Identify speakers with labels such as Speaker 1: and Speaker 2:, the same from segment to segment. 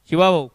Speaker 1: शिवा भाऊ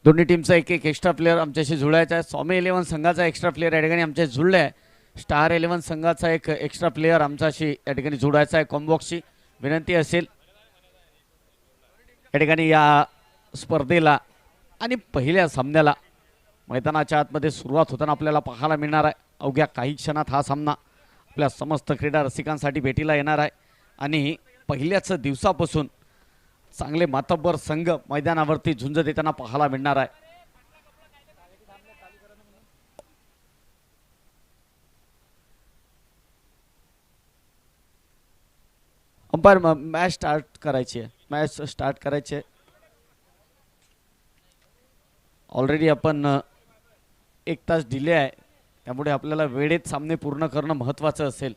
Speaker 1: दोन्ही टीमचा एक एक एक्स्ट्रा प्लेअर आमच्याशी जुळायचा आहे. स्वामी 11 संघाचा एक्स्ट्रा प्लेअर या ठिकाणी आमच्याशी जुळले आहे. स्टार 11 संघाचा एक एक्स्ट्रा प्लेअर आमच्याशी या ठिकाणी जुळायचा आहे. कॉम्बॉक्सची विनंती असेल या ठिकाणी या स्पर्धेला आणि पहिल्या सामन्याला मैदानाच्या आतमध्ये सुरुवात होताना आपल्याला पाहायला मिळणार आहे. अवघ्या काही क्षणात हा सामना आपल्या समस्त क्रीडा रसिकांसाठी भेटीला येणार आहे आणि पहिल्याच दिवसापासून चांगले मातब्बर संघ मैदानावरती झुंज देताना पाहायला मिळणार आहे. अंपायर मॅच स्टार्ट करायची आहे. मॅच स्टार्ट करायची आहे. ऑलरेडी आपण 1 तास डिले आहे त्यामुळे आपल्याला वेळेत सामने पूर्ण करणं महत्त्वाचं असेल.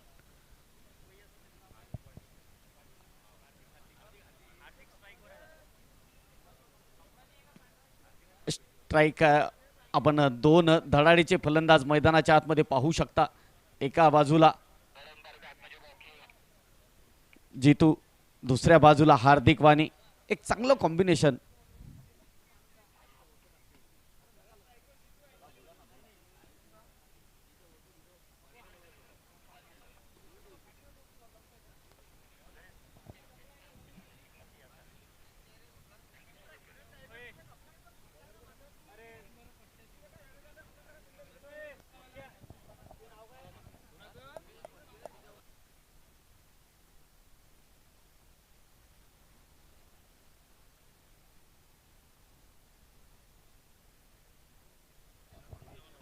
Speaker 1: स्ट्राईक आपण 2 धडाडीचे फलंदाज मैदानाच्या आतमध्ये पाहू शकता. एका बाजूला जीतू, दुसऱ्या बाजूला हार्दिक वाणी. एक चांगलं कॉम्बिनेशन.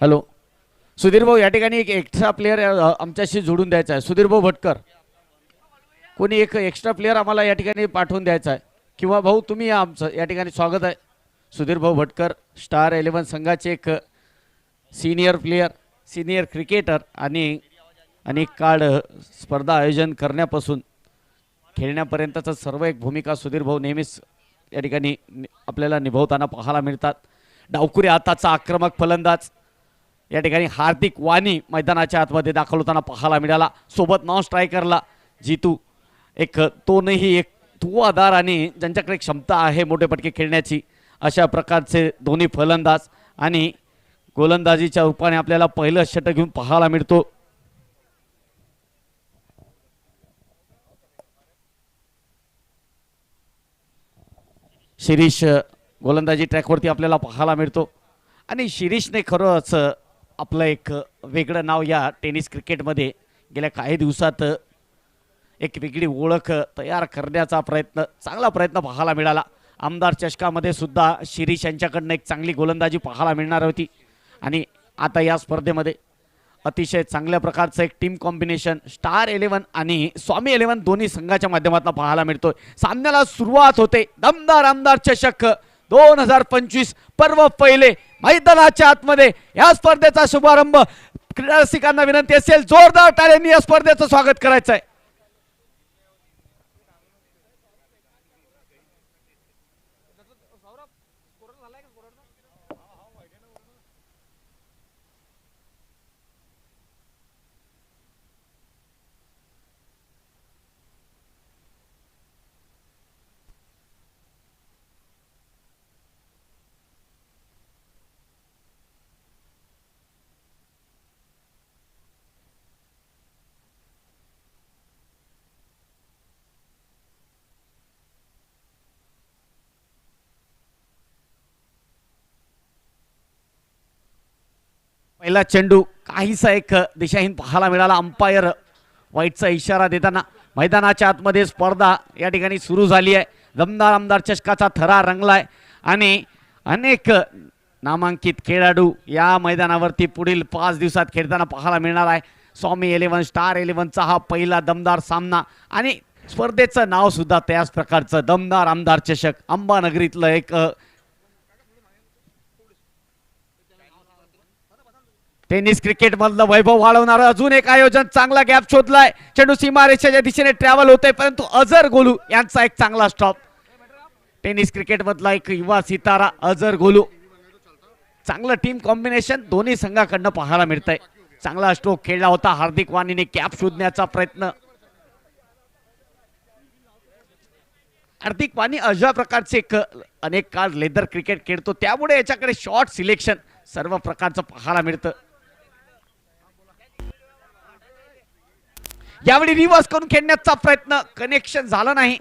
Speaker 1: हॅलो सुधीर भाऊ, या ठिकाणी एक एक्स्ट्रा प्लेयर आमच्याशी जोडून द्यायचा आहे. सुधीर भाऊ भटकर, कोणी एक एक्स्ट्रा प्लेयर आम्हाला या ठिकाणी पाठवून द्यायचा आहे. किंवा भाऊ तुम्ही या, आमचं या ठिकाणी स्वागत आहे. सुधीर भाऊ भटकर स्टार 11 संघाचे एक सीनियर प्लेयर, सीनियर क्रिकेटर आणि अनेक काळ स्पर्धा आयोजन करण्यापासून खेळण्यापर्यंतचं सर्व एक भूमिका सुधीर भाऊ नेहमीच या ठिकाणी आपल्याला निभावताना पाहायला मिळतात. डावकुरी हाताचा आक्रमक फलंदाज या ठिकाणी हार्दिक वाणी मैदानाच्या आतमध्ये दाखल होताना पाहायला मिळाला. सोबत नॉन स्ट्रायकरला जीतू, एक तोही एक धुवाधार आणि ज्यांच्याकडे क्षमता आहे मोठे पटके खेळण्याची अशा प्रकारचे दोन्ही फलंदाज आणि गोलंदाजीच्या रूपाने आपल्याला पहिलं षटक घेऊन पाहायला मिळतो. शिरीष गोलंदाजी ट्रॅकवरती आपल्याला पाहायला मिळतो आणि शिरीषने खरंच आपलं एक वेगळं नाव या टेनिस क्रिकेटमध्ये गेल्या काही दिवसात एक वेगळी ओळख तयार करण्याचा चांगला प्रयत्न पाहायला मिळाला. आमदार चषकामध्ये सुद्धा शिरीष यांच्याकडनं एक चांगली गोलंदाजी पाहायला मिळणार होती आणि आता या स्पर्धेमध्ये अतिशय चांगल्या प्रकारचं एक टीम कॉम्बिनेशन स्टार 11 आणि स्वामी 11 दोन्ही संघाच्या माध्यमातून पाहायला मिळतोय. सामन्याला सुरुवात होते. दमदार आमदार चषक 2025 पर्व पहिले मैदानाच्या आतमध्ये या स्पर्धेचा शुभारंभ. क्रीडा रसिकांना विनंती असेल जोरदार टाळ्यांनी या स्पर्धेचं स्वागत करायचं आहे. पहिला चेंडू काहीसा एक दिशाहीन पाहायला मिळाला. अंपायर वाईटचा इशारा देताना मैदानाच्या आतमध्ये स्पर्धा या ठिकाणी सुरू झाली आहे. दमदार आमदार चषकाचा थरा रंगलाय आणि अनेक नामांकित खेळाडू या मैदानावरती पुढील 5 दिवसात खेळताना पाहायला मिळणार आहे. स्वामी 11 स्टार 11चा हा पहिला दमदार सामना आणि स्पर्धेचं नाव सुद्धा त्याच प्रकारचं दमदार आमदार चषक. अंबानगरीतलं एक टेनिस क्रिकेट मधलं वैभव वाढवणारं अजून एक आयोजन. चांगला गॅप शोधलाय. चेंडू सीमारेषेच्या दिशेने ट्रॅव्हल होते परंतु अझर गोलू यांचा एक चांगला स्टॉप. टेनिस क्रिकेट मधला एक युवा सितारा अझर गोलू. चांगलं टीम कॉम्बिनेशन दोन्ही संघाकडनं पाहायला मिळतंय. चांगला स्ट्रोक खेळला होता. हार्दिक वाणीने कॅप शोधण्याचा प्रयत्न. हार्दिक वाणी अशा प्रकारचे एक अनेक काळ लेदर क्रिकेट खेळतो त्यामुळे याच्याकडे शॉर्ट सिलेक्शन सर्व प्रकारचं पाहायला मिळतं. यावेळी रिव्हर्स करून खेळण्याचा प्रयत्न कनेक्शन झालं नाही.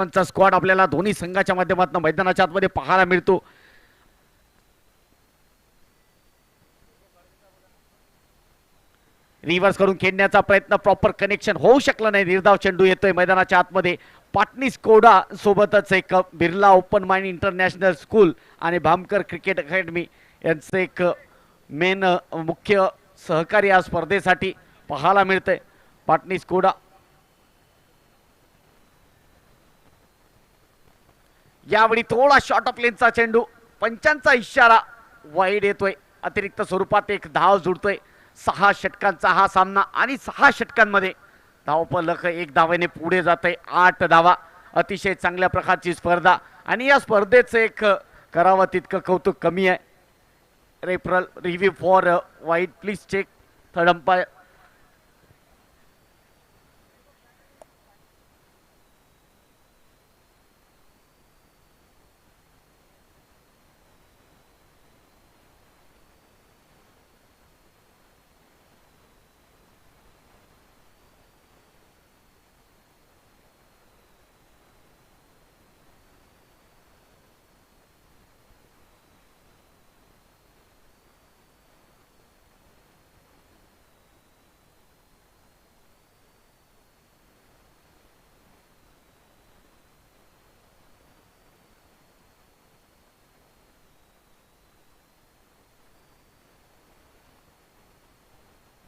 Speaker 1: 11चा स्क्वॉड आपल्याला दोन्ही संघाच्या माध्यमातून मैदानाच्या आतमध्ये पाहायला मिळतो. रिव्हर्स करून खेळण्याचा प्रयत्न, प्रॉपर कनेक्शन होऊ शकलं नाही. निर्धाव चेंडू येतोय मैदानाच्या आतमध्ये. पाटणी स्कोडा सोबतच एक Birla open mind international school आणि भामकर क्रिकेट अकॅडमी यांचं एक मेन मुख्य सहकारी या स्पर्धेसाठी पाहायला मिळतंय. पाटणी स्कोडा यावेळी थोडा शॉर्ट ऑफ लेनचा चेंडू, पंचांचा इशारा, वाईड येतोय. अतिरिक्त स्वरूपात एक धाव जुडतोय. 6 षटकांचा हा सामना आणि 6 षटकांमध्ये धावफलक 1 धावेने पुढे जाते. 8 धावा. अतिशय चांगल्या प्रकारची स्पर्धा आणि या स्पर्धेचं एक करावं तितकं कौतुक कमी आहे. Referral review for wide please check third umpire.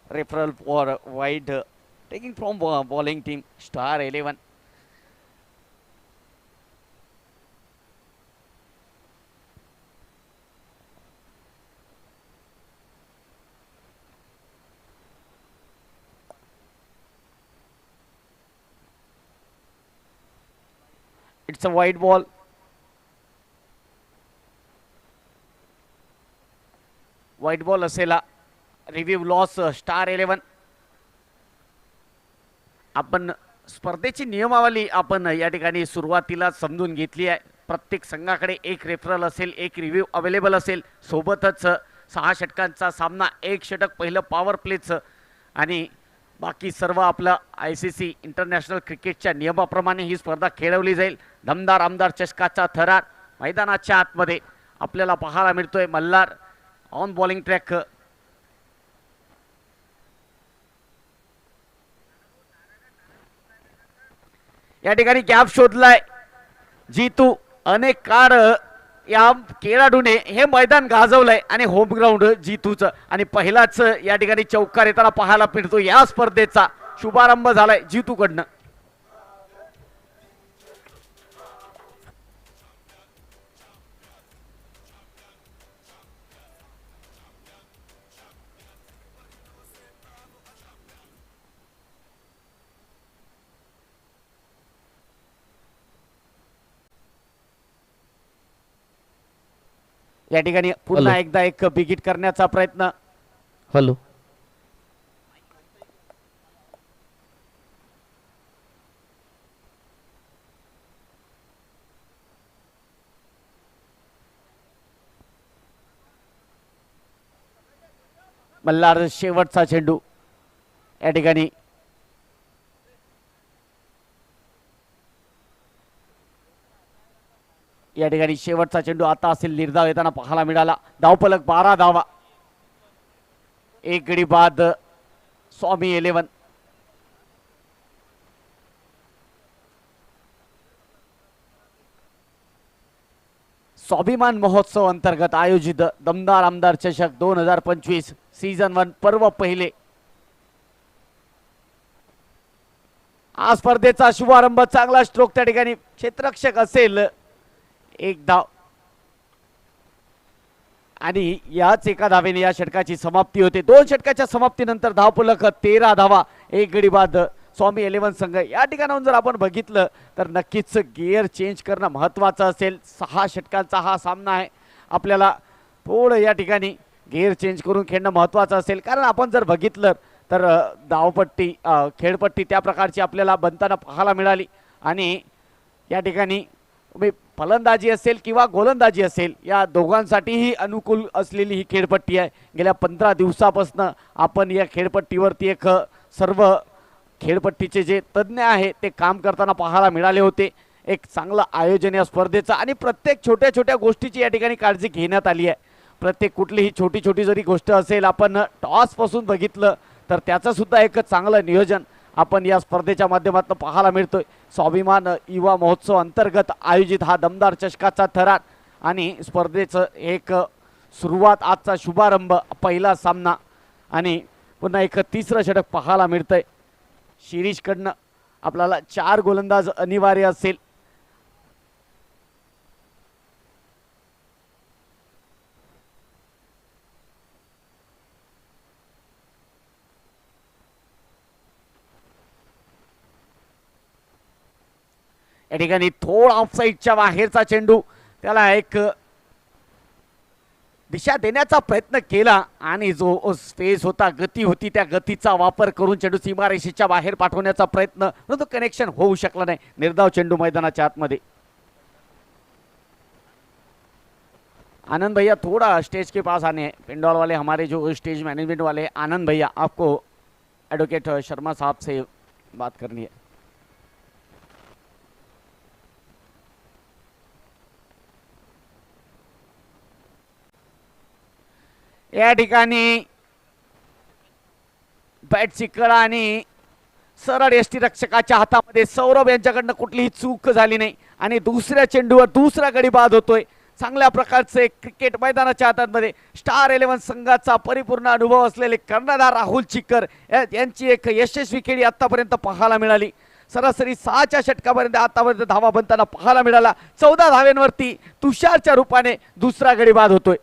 Speaker 1: Referral for wide taking from bowling team Star 11. It's a wide ball. Wide ball Asela. Review loss star 11. आपण स्पर्धेची नियमावली आपण या ठिकाणी सुरुवातीला समजून घेतली आहे. प्रत्येक संघाकडे एक रेफरल असेल, एक रिव्ह्यू अवेलेबल असेल. सोबतच 6 षटकांचा सामना, 1 षटक पहिलं पॉवर प्लेचं आणि बाकी सर्व आपलं ICC इंटरनॅशनल क्रिकेटच्या नियमाप्रमाणे ही स्पर्धा खेळवली जाईल. दमदार आमदार चषकाचा थरार मैदानाच्या आतमध्ये आपल्याला पाहायला मिळतोय. Malhar on bowling track. या ठिकाणी गॅप शोधलाय जीतू. अनेक काळ या खेळाडूने हे मैदान गाजवलंय आणि होम ग्राउंड जीतूचं आणि पहिलाच या ठिकाणी चौकार येताना पाहायला मिळतो. या स्पर्धेचा शुभारंभ झालाय जीतूकडनं. या ठिकाणी पुन्हा एकदा एक बिगिट करण्याचा प्रयत्न.
Speaker 2: हॅलो
Speaker 1: मल्हार शेवटचा चेंडू. या ठिकाणी शेवटचा चेंडू आता असेल. निर्धाव येताना पाहायला मिळाला. धावफलक 12 धावा. 1 गडी बाद स्वामी 11. स्वाभिमान महोत्सव अंतर्गत आयोजित दमदार आमदार चषक 2025 सीझन 1 पर्व पहिले. आज स्पर्धेचा शुभारंभ. चांगला स्ट्रोक त्या ठिकाणी क्षेत्ररक्षक असेल. 1 धाव आणि याच एका धावेने या षटकाची समाप्ती होते. 2 षटकाच्या समाप्तीनंतर धावफलक 13 धावा. 1 गडी बाद स्वामी 11 संघ. या ठिकाणाहून जर आपण बघितलं तर नक्कीच गिअर चेंज करणं महत्त्वाचं असेल. 6 षटकांचा हा सामना आहे. आपल्याला थोडं या ठिकाणी गिअर चेंज करून खेळणं महत्त्वाचं असेल. कारण आपण जर बघितलं तर धावपट्टी खेळपट्टी त्या प्रकारची आपल्याला बनताना पाहायला मिळाली आणि या ठिकाणी फलंदाजी असेल किंवा गोलंदाजी असेल या दोघांसाठीही अनुकूल असलेली ही खेळपट्टी आहे. गेल्या 15 दिवसापासून आपण या खेळपट्टीवरती एक सर्व खेळपट्टीचे जे तज्ज्ञ आहे ते काम करताना पाहायला मिळाले होते. एक चांगलं आयोजन या स्पर्धेचं आणि प्रत्येक छोट्या छोट्या गोष्टीची या ठिकाणी काळजी घेण्यात आली आहे. प्रत्येक कुठलीही छोटी छोटी जरी गोष्ट असेल, आपण टॉसपासून बघितलं तर त्याचं सुद्धा एक चांगलं नियोजन आपण या स्पर्धेच्या माध्यमातून पाहायला मिळतोय. स्वाभिमान युवा महोत्सव अंतर्गत आयोजित हा दमदार चषकाचा थरार आणि स्पर्धेचं एक सुरुवात, आजचा शुभारंभ, पहिला सामना आणि पुन्हा एक तिसरं षटक पाहायला मिळतंय. शिरीषकडनं आपल्याला 4 गोलंदाज अनिवार्य असेल. या ठिकाणी थोडा ऑफसाईडच्या बाहेरचा चेंडू, त्याला एक दिशा देण्याचा प्रयत्न केला आणि जो स्पेस होता, गती होती, त्या गतीचा वापर करून चेंडू सीमारेषेच्या बाहेर पाठवण्याचा प्रयत्न, परंतु कनेक्शन होऊ शकला नाही. निर्धाव चेंडू मैदानाच्या आतमध्ये. आनंद भैया थोड़ा स्टेज के पास आने हैं. पेंडॉल वाले हमारे जो स्टेज मैनेजमेंट वाले, आनंद भैया आपको एडवोकेट शर्मा साहब से बात करनी है. या ठिकाणी बॅटची कळा आणि सरळ यष्टीरक्षकाच्या हातामध्ये सौरभ यांच्याकडनं कुठलीही चूक झाली नाही आणि दुसऱ्या चेंडूवर दुसरा गडी बाद होतोय. चांगल्या प्रकारचे क्रिकेट मैदानाच्या हातामध्ये स्टार 11 संघाचा परिपूर्ण अनुभव असलेले कर्णधार राहुल चिक्कर यांची एक यशस्वी खेळी आतापर्यंत पाहायला मिळाली. सरासरी 6च्या षटकापर्यंत आतापर्यंत धावा बनताना पाहायला मिळाला. 14 धाव्यांवरती तुषारच्या रूपाने दुसरा गडी बाद होतोय.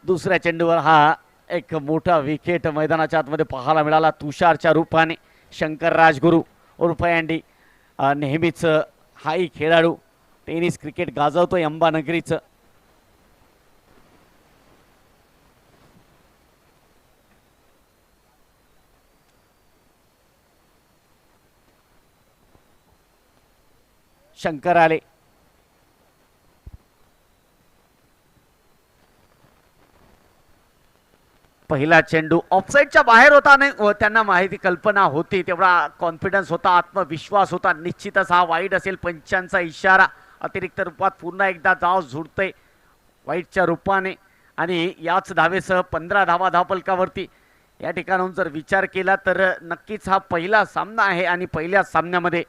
Speaker 1: दुसऱ्या चेंडूवर हा एक मोठा विकेट मैदानाच्या आतमध्ये पाहायला मिळाला तुषारच्या रूपाने. शंकर राजगुरू उर्फ अँडी नेहमीच हाही खेळाडू टेनिस क्रिकेट गाजवतोय अंबानगरीचं. शंकर आले. पहिला चेंडू ऑफसाईडच्या बाहेर होता नाही, त्यांना माहिती कल्पना होती, तेवढा कॉन्फिडन्स होता, आत्मविश्वास होता. निश्चितच हा वाईट असेल. पंचांचा इशारा अतिरिक्त रूपात पुन्हा एकदा धाव झुडतय वाईटच्या रूपाने आणि याच धावेसह 15 धावा धावफलकावरती. या ठिकाणाहून जर विचार केला तर नक्कीच हा पहिला सामना आहे आणि पहिल्या सामन्यामध्ये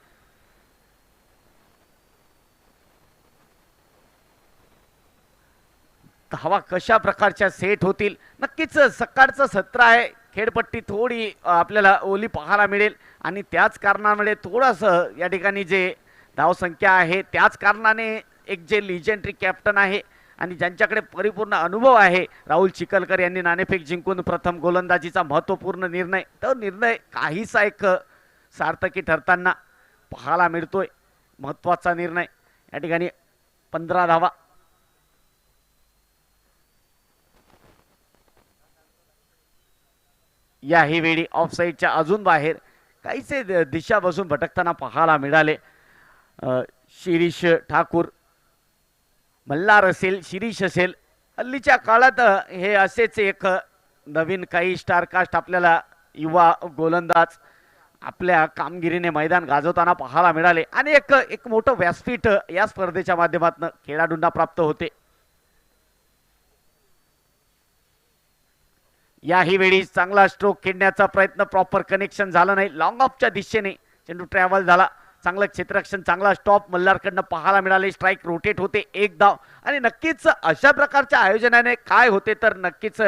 Speaker 1: धावा कशा प्रकारच्या सेट होतील. नक्कीच सकाळचं सत्र आहे, खेळपट्टी थोडी आपल्याला ओली पाहायला मिळेल आणि त्याच कारणामुळे थोडंसं या ठिकाणी जे धावसंख्या आहे त्याच कारणाने एक जे लिजेंडरी कॅप्टन आहे आणि ज्यांच्याकडे परिपूर्ण अनुभव आहे राहुल चिखलकर यांनी नाणेफेक जिंकून प्रथम गोलंदाजीचा महत्त्वपूर्ण निर्णय, तो निर्णय काहीसा एक सार्थकी ठरताना पाहायला मिळतोय. महत्त्वाचा निर्णय या ठिकाणी 15 धावा. याही वेळी ऑफसाईडच्या अजून बाहेर काहीसे दिशा बसून भटकताना पाहायला मिळाले. शिरीष ठाकूर, मल्हार असेल, शिरीष असेल, हल्लीच्या काळात हे असेच एक नवीन काही स्टारकास्ट आपल्याला युवा गोलंदाज आपल्या कामगिरीने मैदान गाजवताना पाहायला मिळाले आणि एक मोठं व्यासपीठ या स्पर्धेच्या माध्यमातून खेळाडूंना प्राप्त होते. याही वेळी चांगला स्ट्रोक खेळण्याचा प्रयत्न, प्रॉपर कनेक्शन झालं नाही. लॉंग ऑफच्या दिशेने चेंडू ट्रॅव्हल झाला. चांगलं क्षेत्ररक्षण, चांगला स्टॉप मल्हारकडनं पाहायला मिळाले. स्ट्राईक रोटेट होते, एक धाव. आणि नक्कीच अशा प्रकारच्या आयोजनाने काय होते तर नक्कीच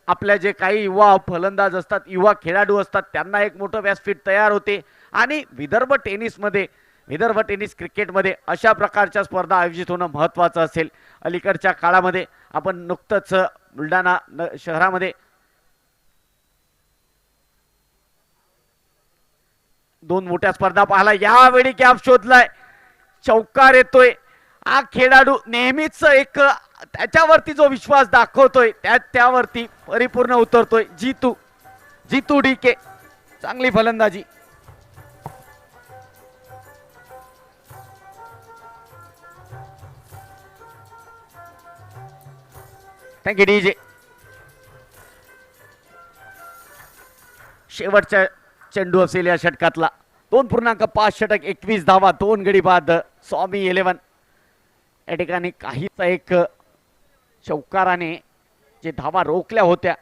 Speaker 1: आपल्या जे काही युवा फलंदाज असतात, युवा खेळाडू असतात, त्यांना एक मोठं व्यासपीठ तयार होते आणि विदर्भ टेनिसमध्ये, विदर्भ टेनिस क्रिकेटमध्ये अशा प्रकारच्या स्पर्धा आयोजित होणं महत्त्वाचं असेल. अलीकडच्या काळामध्ये आपण नुकतंच बुलढाणा शहरामध्ये दोन मोठ्या स्पर्धा पाहिला, यावेळी गॅप शोधलाय, चौकार येतोय. हा खेळाडू नेहमीच एक त्याच्यावरती जो विश्वास दाखवतोय त्यावरती परिपूर्ण उतरतोय. जीतू जीतू डीके, चांगली फलंदाजी. Thank you DJ. शेवटच्या चेंडू असेल या षटकातला. 2.5 षटक 21 धावा 2 गडी बाद. स्वामी 11 या ठिकाणी काहीच एक चौकाराने जे धावा रोखल्या होत्या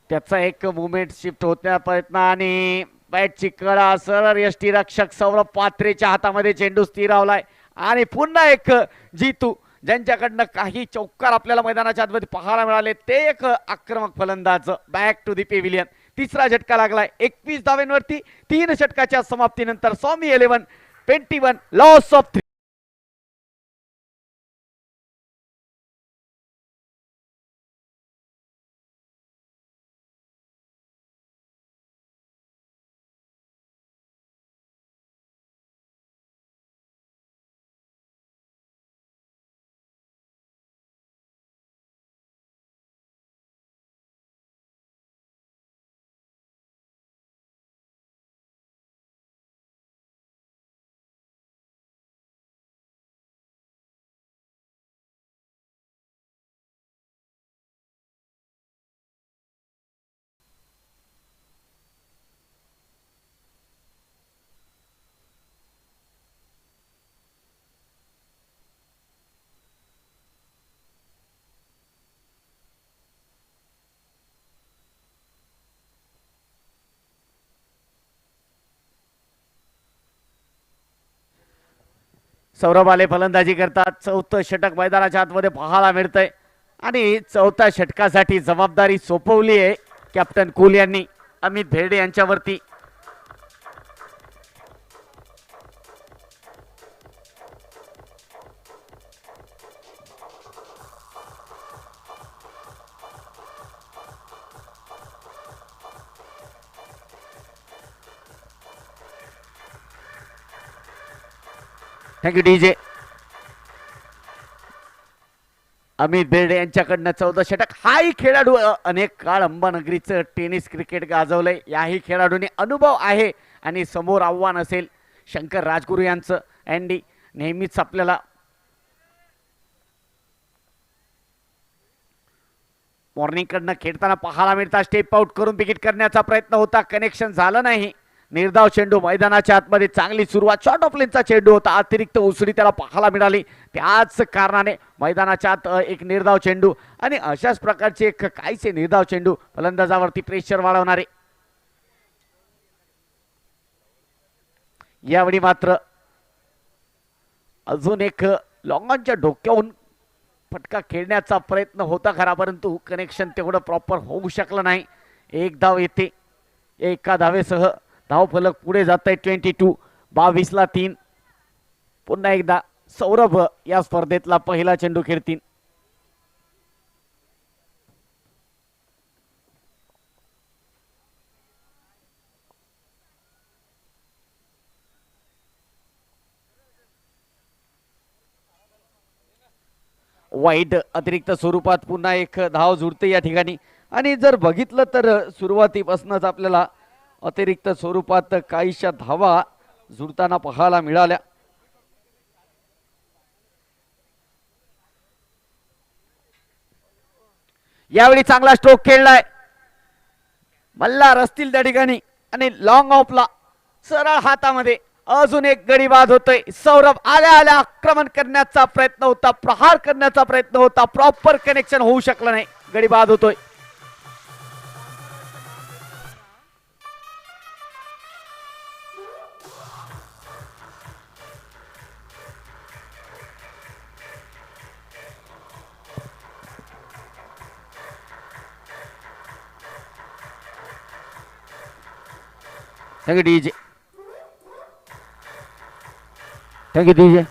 Speaker 1: त्याचा एक मुवमेंट शिफ्ट होत्या प्रयत्न आणि बॅटची कडा सरळ यष्टीरक्षक सौरभ पात्रेच्या हातामध्ये चेंडू स्थिरावलाय आणि पुन्हा एक जीतू ज्यांच्याकडनं काही चौकार आपल्याला मैदानाच्या आतमध्ये पाहायला मिळाले ते एक आक्रमक फलंदाज बॅक टू दी पेव्हिलियन. तिसरा झटका लागलाय 21 धाव्यांवरती 3 षटकाच्या समाप्तीनंतर. स्वामी 11 21 लॉस ऑफ 3. सौरभ आले फलंदाजी करतात. चौथं षटक मैदानाच्या आतमध्ये पाहायला मिळतंय आणि चौथ्या षटकासाठी जबाबदारी सोपवली आहे कॅप्टन कुल यांनी अमित भेडे यांच्यावरती. Thank you DJ. अमित बेर्डे यांच्याकडनं 14 षटक. हाही खेळाडू अनेक काळ अंबानगरीचं टेनिस क्रिकेट गाजवलंय. याही खेळाडूने अनुभव आहे आणि समोर आव्हान असेल शंकर राजगुरू यांचं. अँडी नेहमीच आपल्याला मॉर्निंगकडनं खेळताना पाहायला मिळतात. स्टेप आउट करून विकेट करण्याचा प्रयत्न होता, कनेक्शन झालं नाही. निर्धाव चेंडू मैदानाच्या आतमध्ये चांगली सुरुवात. शॉर्ट ऑफ लेनचा चेंडू होता, अतिरिक्त उसळी त्याला पाहायला मिळाली. त्याच कारणाने मैदानाच्या आत एक निर्धाव चेंडू आणि अशाच प्रकारचे एक काहीसे निर्धाव चेंडू फलंदाजावरती प्रेशर वाढवणारे. यावेळी मात्र अजून एक लॉंगॉनच्या डोक्याहून फटका खेळण्याचा प्रयत्न होता खरा, परंतु कनेक्शन तेवढं प्रॉपर होऊ शकलं नाही. एक धाव येते. एका धावेसह धावफलक पुढे जात आहे. 22 22ला 3. पुन्हा एकदा सौरभ या स्पर्धेतला पहिला चेंडू खेळतील. वाईट अतिरिक्त स्वरूपात पुन्हा एक धाव जुळते या ठिकाणी. आणि जर बघितलं तर सुरुवातीपासूनच आपल्याला अतिरिक्त स्वरूपात काहीशा धावा जुळताना पाहायला मिळाल्या. यावेळी चांगला स्ट्रोक खेळलाय मल्हार असतील त्या ठिकाणी आणि लॉंग ऑफला सरळ हातामध्ये अजून एक गडी बाद होतोय. सौरभ आल्या आल्या आक्रमण करण्याचा प्रयत्न होता, प्रहार करण्याचा प्रयत्न होता, प्रॉपर कनेक्शन होऊ शकलं नाही, गडी बाद होतोय. Thank you DJ. Thank you DJ.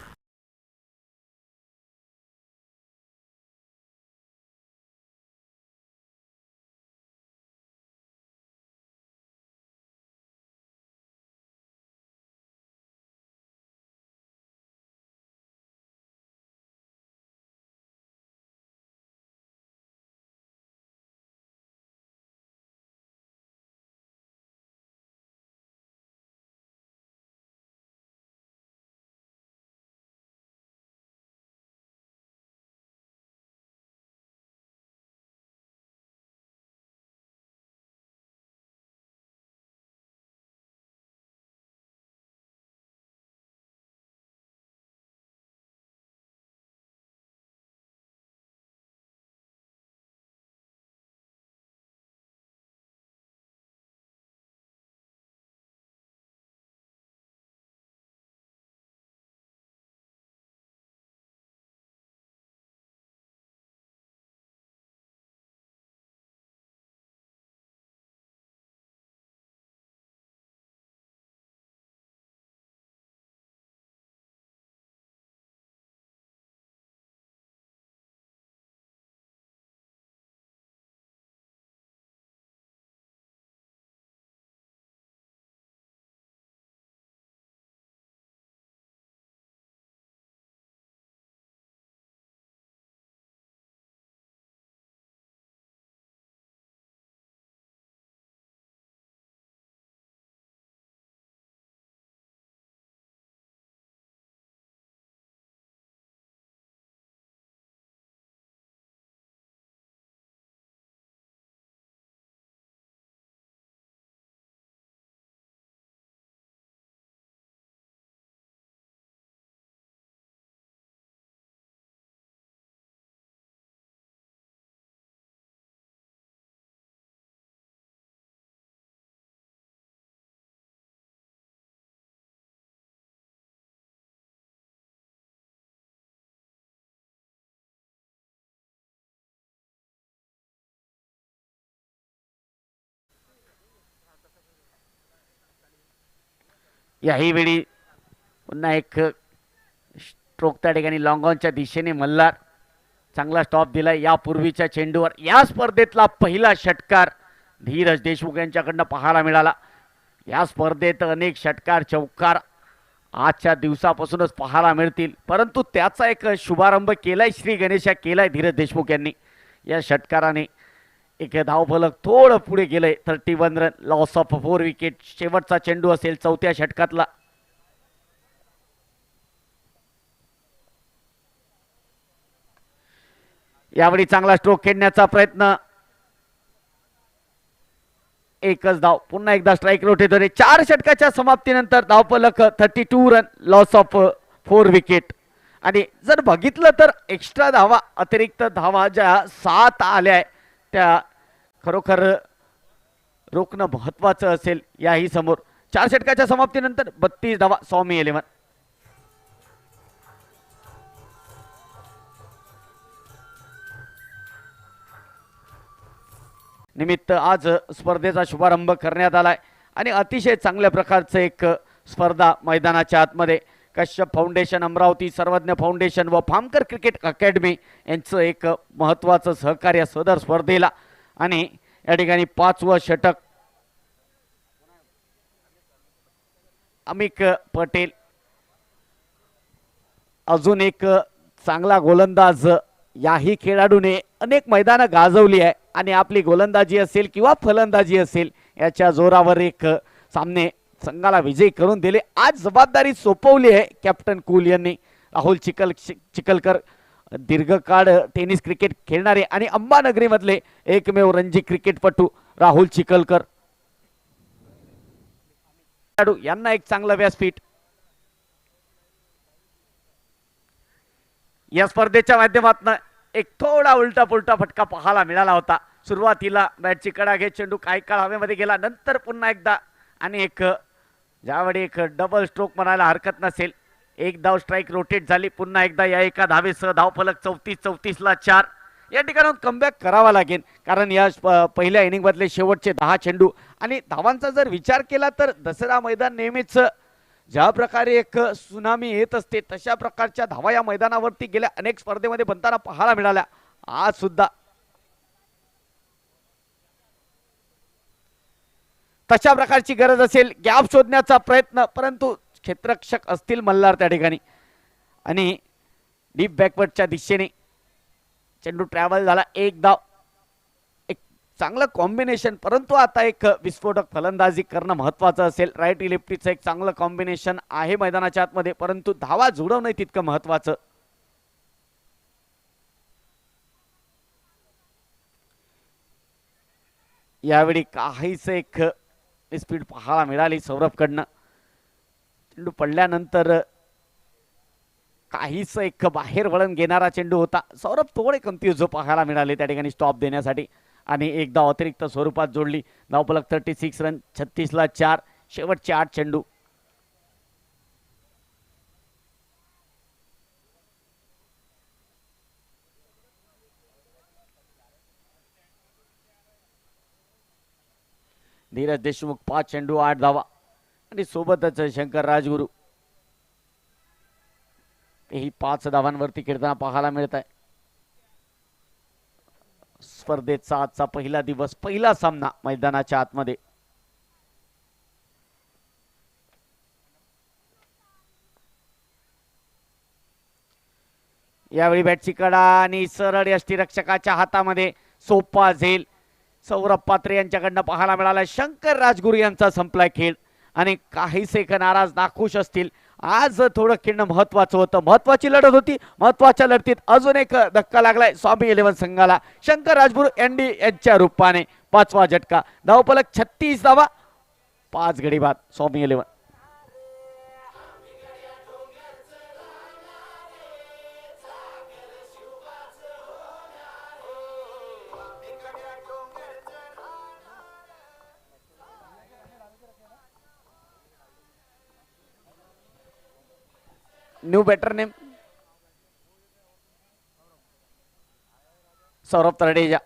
Speaker 1: याही वेळी पुन्हा एक स्ट्रोक त्या ठिकाणी लॉंग ऑनच्या दिशेने मल्हार चांगला स्टॉप दिलाय यापूर्वीच्या चेंडूवर. या स्पर्धेतला पहिला षटकार धीरज देशमुख यांच्याकडनं पाहायला मिळाला. या स्पर्धेत अनेक षटकार चौकार आजच्या दिवसापासूनच पाहायला मिळतील, परंतु त्याचा एक शुभारंभ केलाय श्री गणेशा केलाय धीरज देशमुख यांनी. या षटकाराने एक धावफलक थोडं पुढे गेलंय. 31 रन, लॉस ऑफ 4 विकेट. शेवटचा चेंडू असेल चौथ्या षटकातला. यावेळी चांगला स्ट्रोक खेळण्याचा प्रयत्न. एकच धाव. पुन्हा एकदा स्ट्राईक रोटेद्वारे 4 षटकाच्या समाप्तीनंतर धावफलक 32 रन, लॉस ऑफ 4 विकेट. आणि जर बघितलं तर एक्स्ट्रा धावा, अतिरिक्त धावा ज्या 7 आल्या त्या खरोखर रोखणं महत्वाचं असेल याही समोर. 4 षटकाच्या समाप्तीनंतर 32 धावा स्वामी 11. निमित्त आज स्पर्धेचा शुभारंभ करण्यात आलाय आणि अतिशय चांगल्या प्रकारचं एक स्पर्धा मैदानाच्या आतमध्ये कश्यप फाउंडेशन, अमरावती सर्वज्ञ फाउंडेशन व फामकर क्रिकेट अकॅडमी यांचं एक महत्त्वाचं सहकार्य सदर स्पर्धेला. आणि या ठिकाणी 5वं षटक अमिक पटेल, अजून एक चांगला गोलंदाज. याही खेळाडूने अनेक मैदानं गाजवली आहे आणि आपली गोलंदाजी असेल किंवा फलंदाजी असेल याच्या जोरावर एक सामने संघाला विजयी करून दिले. आज जबाबदारी सोपवली आहे कॅप्टन कूल यांनी. राहुल चिखलकर दीर्घकाळ टेनिस क्रिकेट खेळणारे आणि अंबानगरीमधले एकमेव रणजी क्रिकेटपटू राहुल चिखलकर यांना एक चांगलं व्यासपीठ. या स्पर्धेच्या माध्यमातून एक थोडा उलटा पुलटा फटका पाहायला मिळाला होता. सुरुवातीला बॅटची कडा घेत चेंडू काही काळ हवेमध्ये गेला, नंतर पुन्हा एकदा आणि एक ज्यावेळी एक डबल स्ट्रोक म्हणायला हरकत नसेल. एक धाव स्ट्राईक रोटेट झाली. पुन्हा एकदा या एका धावेसह धावफलक 34-34ला 4. या ठिकाणाहून कमबॅक करावा लागेल कारण या पहिल्या इनिंगमधले शेवटचे 10 चेंडू आणि धावांचा जर विचार केला तर दसरा मैदान नेहमीच ज्या प्रकारे एक सुनामी येत असते तशा प्रकारच्या धावा या मैदानावरती गेल्या अनेक स्पर्धेमध्ये बनताना पाहायला मिळाल्या. आज सुद्धा तशा प्रकारची गरज असेल गॅप शोधण्याचा प्रयत्न, परंतु क्षेत्ररक्षक असतील मल्हार त्या ठिकाणी आणि डीप बॅकवर्डच्या दिशेने चेंडू ट्रॅव्हल झाला. एक धाव, एक चांगलं कॉम्बिनेशन, परंतु आता एक विस्फोटक फलंदाजी करणं महत्वाचं असेल. राईट लेफ्टीचं एक चांगलं कॉम्बिनेशन आहे मैदानाच्या आतमध्ये, परंतु धावा जुळवणं तितकं महत्वाचं. यावेळी काहीच एक स्पीड पाहायला मिळाली सौरभकडनं. चेंडू पडल्यानंतर काहीच एक बाहेर वळण घेणारा चेंडू होता. सौरभ थोडे कन्फ्यूज पाहायला मिळाले त्या ठिकाणी स्टॉप देण्यासाठी आणि एकदा अतिरिक्त स्वरूपात जोडली. धावफलक 36 रन, 36ला 4. शेवटचे 8 चेंडू. धीरज देशमुख 5 चेंडू 8 धावा आणि सोबतच शंकर राजगुरू ही 5 धावांवरती खेळताना पाहायला मिळत आहे. स्पर्धेचा आजचा पहिला दिवस, पहिला सामना मैदानाच्या आतमध्ये. यावेळी बॅटची कडा आणि सरळ यष्टीरक्षकाच्या हातामध्ये सोपा झेल सौरभ पात्रे यांच्याकडनं पाहायला मिळाला. शंकर राजगुरू यांचा संपलाय खेळ आणि काहीच एक नाराज नाखुश असतील. आज थोडं खेळणं महत्वाचं होतं, महत्वाची लढत होती. महत्वाच्या लढतीत अजून एक धक्का लागलाय स्वामी 11 संघाला. शंकर राजगुरू एनडी यांच्या रूपाने 5वा झटका. धावफलक 36 धावा, 5 गडी बाद Swami 11. New batter name Saurabh Taradeja.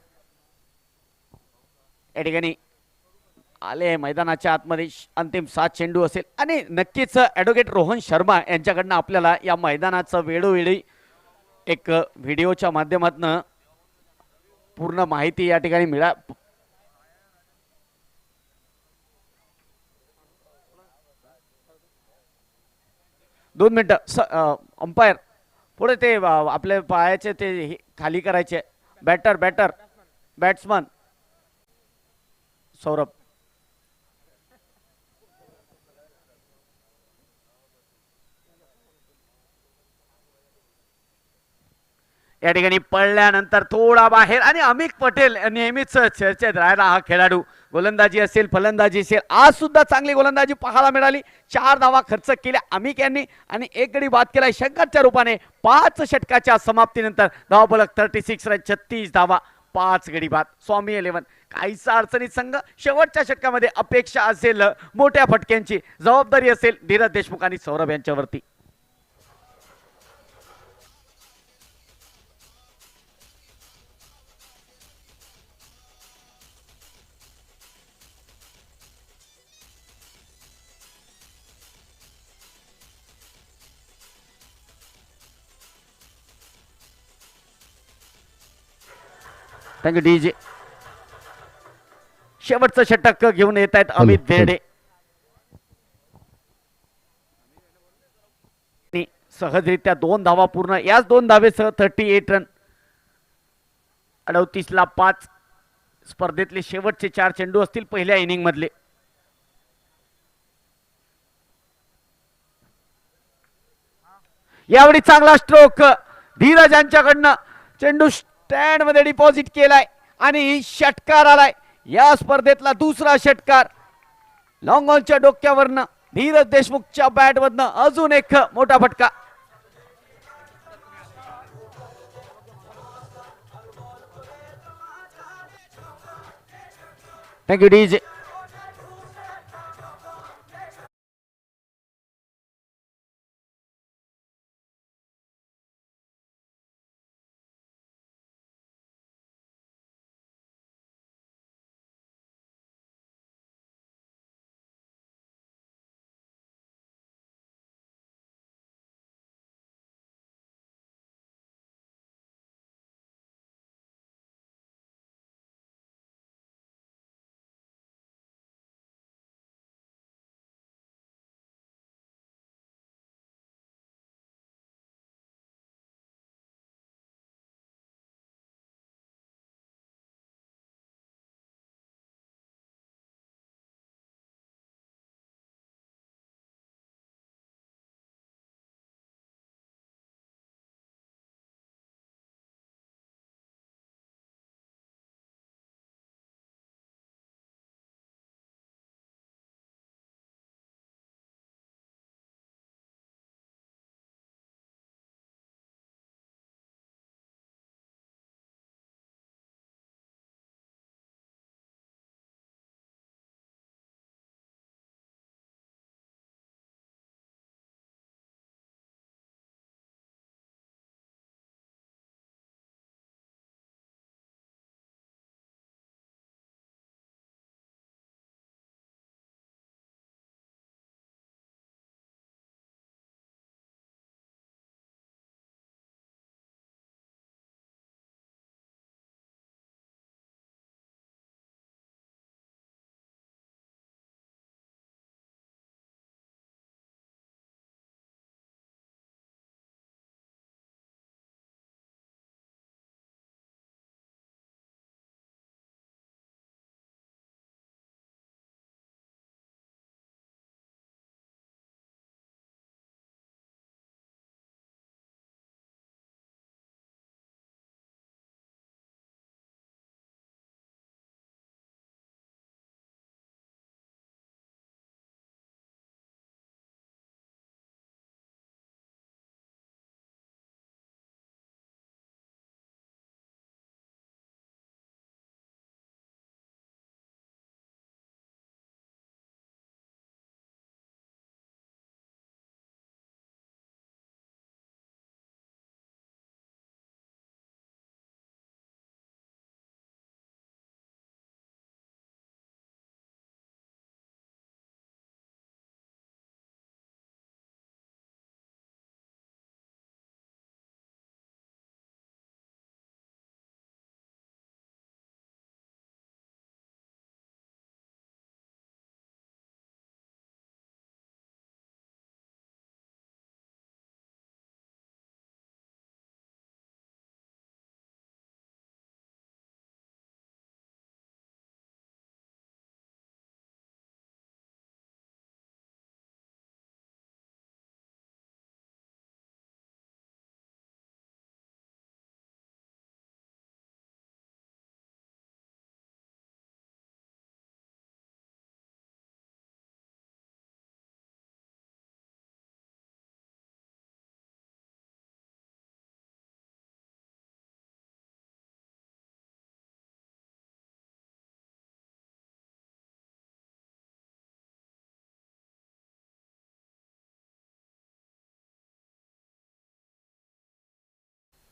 Speaker 1: या ठिकाणी आले मैदानाच्या आतमध्ये अंतिम 7 चेंडू असेल आणि नक्कीच ॲडव्होकेट रोहन शर्मा यांच्याकडनं आपल्याला या मैदानाचं वेळोवेळी एक व्हिडिओच्या माध्यमातून पूर्ण माहिती या ठिकाणी मिळा. 2 मिनिटं अंपायर पुढे ते आपल्या पायाचे ते खाली करायचे. Batter batsman Saurabh. या ठिकाणी पडल्यानंतर थोडा बाहेर आणि अमित पटेल नेहमीच चर्चेत राहिला हा खेळाडू. गोलंदाजी असेल फलंदाजी असेल आज सुद्धा चांगली गोलंदाजी पाहायला मिळाली. 4 धावा खर्च केल्या अमिक यांनी आणि एक गडी बाद केला शंकरच्या रूपाने. 5 षटकाच्या समाप्तीनंतर धावफलक 36 रन 36 धावा 5 गडी बाद. स्वामी 11 काहीसा अडचणीत संघ. शेवटच्या षटकामध्ये अपेक्षा असेल मोठ्या फटक्यांची, जबाबदारी असेल धीरज देशमुख आणि सौरभ यांच्यावरती. Thank you DJ. शेवटचं षटक घेऊन येत आहेत अमित बेर्डे. सहजरित्या 2 धावा पूर्ण. याच 2 धावेसह 38 रन. 38ला 5. स्पर्धेतले शेवटचे 4 चेंडू असतील पहिल्या इनिंग मधले. यावेळी चांगला स्ट्रोक धीरज यांच्याकडनं. चेंडू स्टँड मध्ये डिपॉझिट केलाय आणि षटकार आलाय. या स्पर्धेतला दुसरा षटकार लॉंग ऑनच्या डोक्यावरनं धीरज देशमुखच्या बॅटमधनं अजून एक मोठा फटका. Thank you DJ.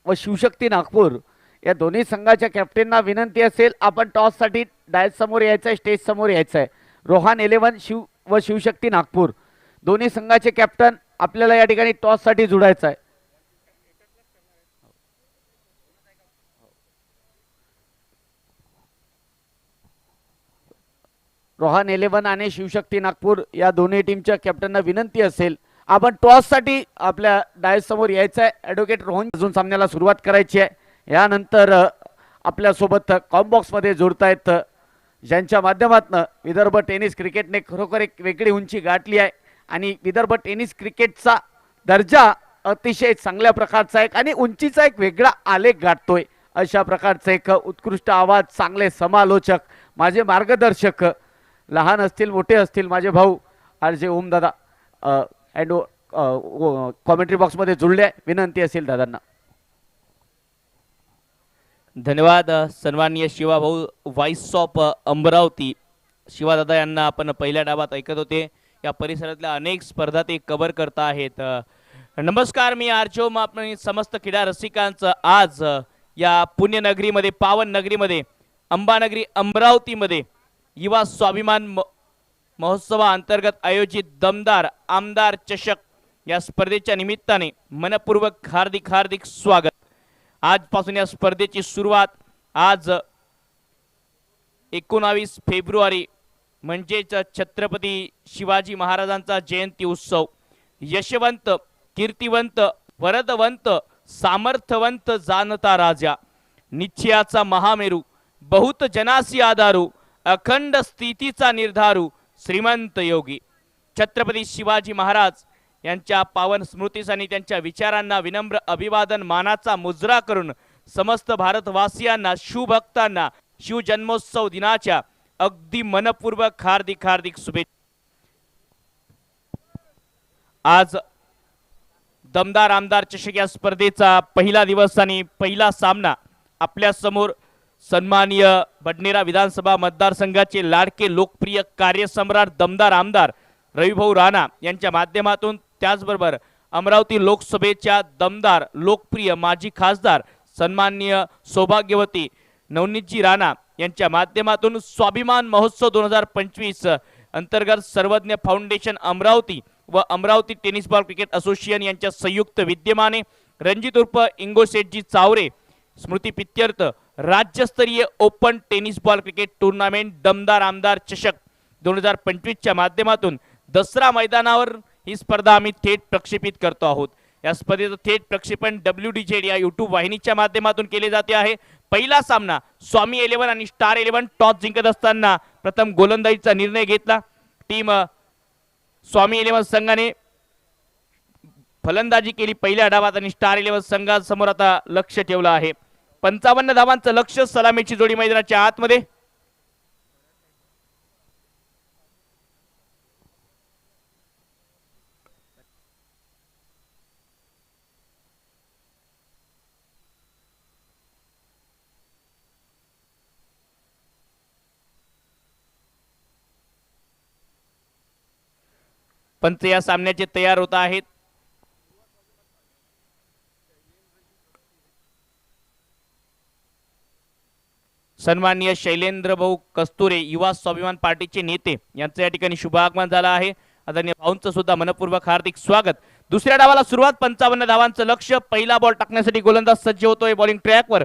Speaker 1: व शिवशक्ती नागपूर या दोन्ही संघाच्या कॅप्टनना विनंती असेल, आपण टॉस साठी डायस समोर यायचं आहे, स्टेज समोर यायचं आहे. रोहन 11 व शिवशक्ती नागपूर दोन्ही संघाचे कॅप्टन आपल्याला या ठिकाणी टॉस साठी जोडायचं आहे. रोहन 11 आणि शिवशक्ती नागपूर या दोन्ही टीमच्या कॅप्टनना विनंती असेल, आपण टॉस साठी आपल्या डायस समोर यायचं आहे. ॲडव्होकेट रोहन अजून सामन्याला सुरुवात करायची आहे. यानंतर आपल्या सोबत कॉम्बॉक्स मध्ये जोडतायत, ज्यांच्या माध्यमातून विदर्भ टेनिस क्रिकेटने खरोखर एक वेगळी उंची गाठली आहे आणि विदर्भ टेनिस क्रिकेटचा दर्जा अतिशय चांगल्या प्रकारचा आहे आणि उंचीचा एक वेगळा आलेख गाठतोय. अशा प्रकारचे एक उत्कृष्ट आवाज, चांगले समालोचक, माझे मार्गदर्शक, लहान असतील मोठे असतील, माझे भाऊ आर जे ओम दादा अँड कॉमेंट्री बॉक्समध्ये जुळले. विनंती असेल दादांना.
Speaker 2: धन्यवाद. सन्माननीय शिवाभाऊ व्हाईस ऑफ अमरावती शिवादादा यांना आपण पहिल्या डावात ऐकत होते. या परिसरातल्या अनेक स्पर्धा ते कव्हर करता आहेत. नमस्कार, मी आर्चोम, आपण समस्त क्रीडा रसिकांचं आज या पुण्यनगरीमध्ये, पावन नगरीमध्ये, अंबानगरी अमरावतीमध्ये युवा स्वाभिमान महोत्सवाअंतर्गत आयोजित दमदार आमदार चषक या स्पर्धेच्या निमित्ताने मनपूर्वक हार्दिक स्वागत. आजपासून या स्पर्धेची सुरुवात आज 19 फेब्रुवारी म्हणजेच छत्रपती शिवाजी महाराजांचा जयंती उत्सव, यशवंत, कीर्तिवंत, वरदवंत, सामर्थवंत जाणता राजा, निश्चयाचा महामेरू, बहुत जनासी आधारू, अखंड स्थितीचा निर्धारू, श्रीमंत योगी छत्रपती शिवाजी महाराज यांच्या पावन स्मृतीस आणि त्यांच्या विचारांना विनम्र अभिवादन मानाचा मुजरा करून समस्त भारतवासियांना, शिवभक्तांना शिवजन्मोत्सव दिनाच्या अगदी मनपूर्वक हार्दिक शुभेच्छा. आज दमदार आमदार चषक या स्पर्धेचा पहिला दिवस आणि पहिला सामना आपल्या समोर सन्माननीय बडनेरा विधानसभा मतदारसंघाचे लाडके लोकप्रिय कार्यसम्राट दमदार आमदार रविभाऊ राणा यांच्या माध्यमातून, त्याचबरोबर अमरावती लोकसभेच्या दमदार लोकप्रिय माजी खासदार सन्माननीय सौभाग्यवती नवनीतजी राणा यांच्या माध्यमातून स्वाभिमान महोत्सव 2025 अंतर्गत सर्वज्ञ फाउंडेशन अमरावती व Amravati tennis ball cricket association यांच्या संयुक्त विद्यमाने रणजित उर्फ इंगोशेठजी चावरे स्मृती प्रित्यर्थ राज्यस्तरीय open tennis ball cricket tournament दमदार आमदार चषक 2025 च्या माध्यमातून दसरा मैदानावर ही स्पर्धा आम्ही थेट प्रक्षेपित करतो आहोत. या स्पर्धेचं थेट प्रक्षेपण WDZ या यूट्यूब वाहिनीच्या माध्यमातून केले जाते आहे. पहिला सामना स्वामी 11 आणि स्टार 11 टॉस जिंकत असताना प्रथम गोलंदाजीचा निर्णय घेतला. टीम स्वामी 11 संघाने फलंदाजी केली पहिल्या डावात आणि स्टार 11 संघासमोर आता लक्ष ठेवलं आहे. 55 धावांचं लक्ष. सलामीची जोडी मैदानाच्या आतमध्ये. पंच या सामन्याचे तयार होत आहेत. सन्माननीय शैलेंद्र भाऊ कस्तुरे युवा स्वाभिमान पार्टीचे नेते यांचं या ठिकाणी शुभागमन झालं आहे. आदरणीय भाऊंचं सुद्धा मनपूर्वक हार्दिक स्वागत. दुसऱ्या डावाला सुरुवात. 55 धावांचं लक्ष. पहिला बॉल टाकण्यासाठी गोलंदाज सज्ज होतोय बॉलिंग ट्रॅकवर.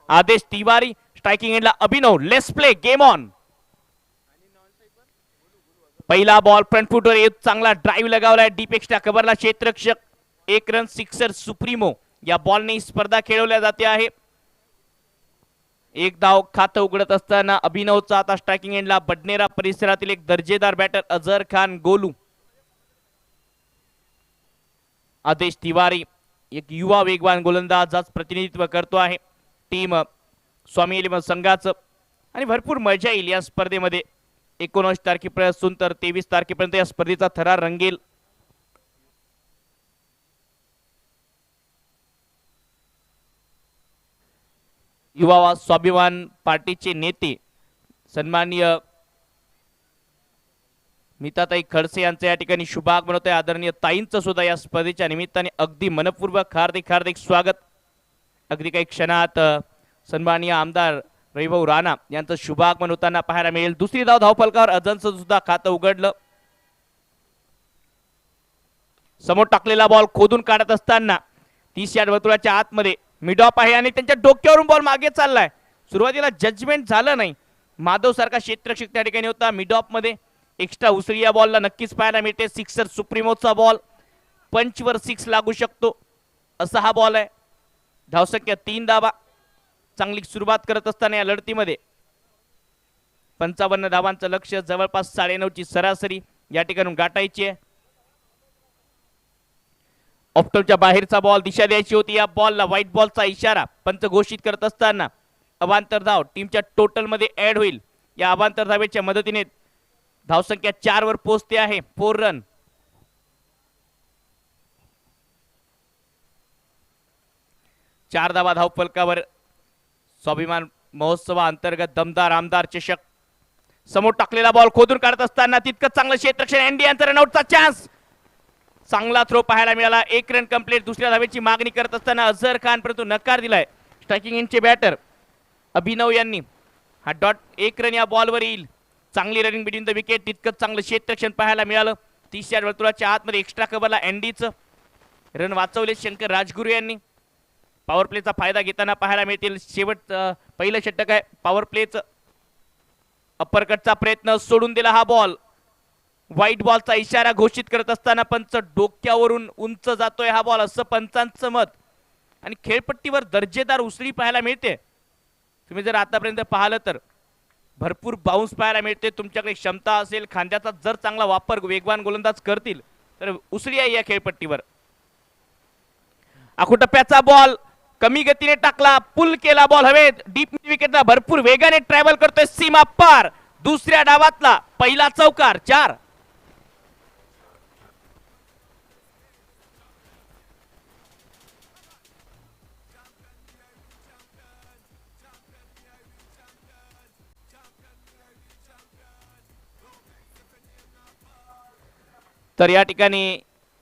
Speaker 2: आदेश तिवारी स्ट्रायकिंग एंडला Abhinav. Let's play, game on. पहिला बॉल फ्रंट फुटवर एक चांगला ड्राइव्ह लगावलाय डीप एक्स्ट्रा कव्हरला क्षेत्ररक्षक. 1 रन सिक्सर सुप्रीमो या बॉलने स्पर्धा खेळवल्या जाते आहे. एक धाव खातं उघडत असताना अभिनवचा आता स्ट्रायकिंग एंडला बडनेरा परिसरातील एक दर्जेदार बॅटर अझर खान गोलू. आदेश तिवारी एक युवा वेगवान गोलंदाज आज प्रतिनिधित्व करतो आहे टीम स्वामी 11 संघाचं. आणि भरपूर मजा येईल या स्पर्धेमध्ये. 19 तारखेपासून तर 23 तारखेपर्यंत या स्पर्धेचा थरार रंगेल. युवा स्वाभिमान पार्टीचे नेते सन्माननीय मिताताई खडसे यांचं या ठिकाणी शुभागमन होतंय. आदरणीय ताईंचं सुद्धा या स्पर्धेच्या निमित्ताने अगदी मनपूर्वक हार्दिक हार्दिक स्वागत. अगदी काही क्षणात सन्माननीय आमदार रविभाऊ राणा यांचं शुभागमन होताना पाहायला मिळेल. दुसरी धाव धावफलकावर अजनचं सुद्धा खातं उघडलं. समोर टाकलेला बॉल खोदून काढत असताना 30 यार्ड वर्तुळाच्या आतमध्ये मिडॉप आहे आणि त्यांच्या डोक्यावरून बॉल मागे चाललाय. सुरुवातीला जजमेंट झालं नाही. माधव सारखा क्षेत्ररक्षक त्या ठिकाणी होता. मिडॉप मध्ये एक्स्ट्रा उसळी या बॉलला नक्कीच पाहायला मिळते. सिक्सर सुप्रीमोचा बॉल, पंचवर 6 लागू शकतो असा हा बॉल आहे. धावसंख्या 3 धावा. चांगली सुरुवात करत असताना या लढतीमध्ये 55 धावांचं लक्ष्य, जवळपास 9.5ची सरासरी या ठिकाणून गाठायची आहे. ऑप्टमच्या बाहेरचा बॉल दिशा द्यायची होती. या बॉलला व्हाईट बॉलचा इशारा पंच घोषित करत असताना अवांतर धाव टीमच्या टोटल मध्ये ऍड होईल. या अवांतर धावेच्या मदतीने धावसंख्या 4 वर पोहोचते आहे. 4 रन. चार धावा धावफलकावर. स्वाभिमान महोत्सवाअंतर्गत दमदार आमदार चषक. समोर टाकलेला बॉल खोदून काढत असताना तितकं चांगलं क्षेत्ररक्षण. एनडी यांचा रनआउटचा चान्स. चांगला थ्रो पाहायला मिळाला. 1 रन कंप्लीट. दुसऱ्या धावेची मागणी करत असताना अझहर खान परंतु नकार दिलाय. स्ट्रायकिंग एंडचे बॅटर अभिनव यांनी हा डॉट 1 रन या बॉलवर येईल. चांगली रनिंग बिटवीन द विकेट. तितकंच चांगलं क्षेत्ररक्षण पाहायला मिळालं. 30 यार्ड वर्तुळाच्या आतमध्ये एक्स्ट्रा कव्हरला एनडीचं रन वाचवले शंकर राजगुरू यांनी. पॉवर प्लेचा फायदा घेताना पाहायला मिळतील. शेवट पहिलं षटक आहे पॉवर प्लेचं. अप्परकटचा प्रयत्न सोडून दिला हा बॉल. व्हाईट बॉलचा इशारा घोषित करत असताना पंच डोक्यावरून उंच जातोय हा बॉल असं पंचांचं मत. आणि खेळपट्टीवर दर्जेदार उसळी पाहायला मिळते. तुम्ही जर आतापर्यंत पाहिलं तर भरपूर बाउन्स पाहायला मिळते. तुमच्याकडे क्षमता असेल, खांद्याचा जर चांगला वापर वेगवान गोलंदाज करतील तर उसळी आहे या खेळपट्टीवर. आखुटप्प्याचा बॉल कमी गतीने टाकला. पुल केला बॉल हवेत. डीप विकेटला भरपूर वेगाने ट्रॅव्हल करतोय. सीमा पार. दुसऱ्या डावातला पहिला चौकार. 4. तर या ठिकाणी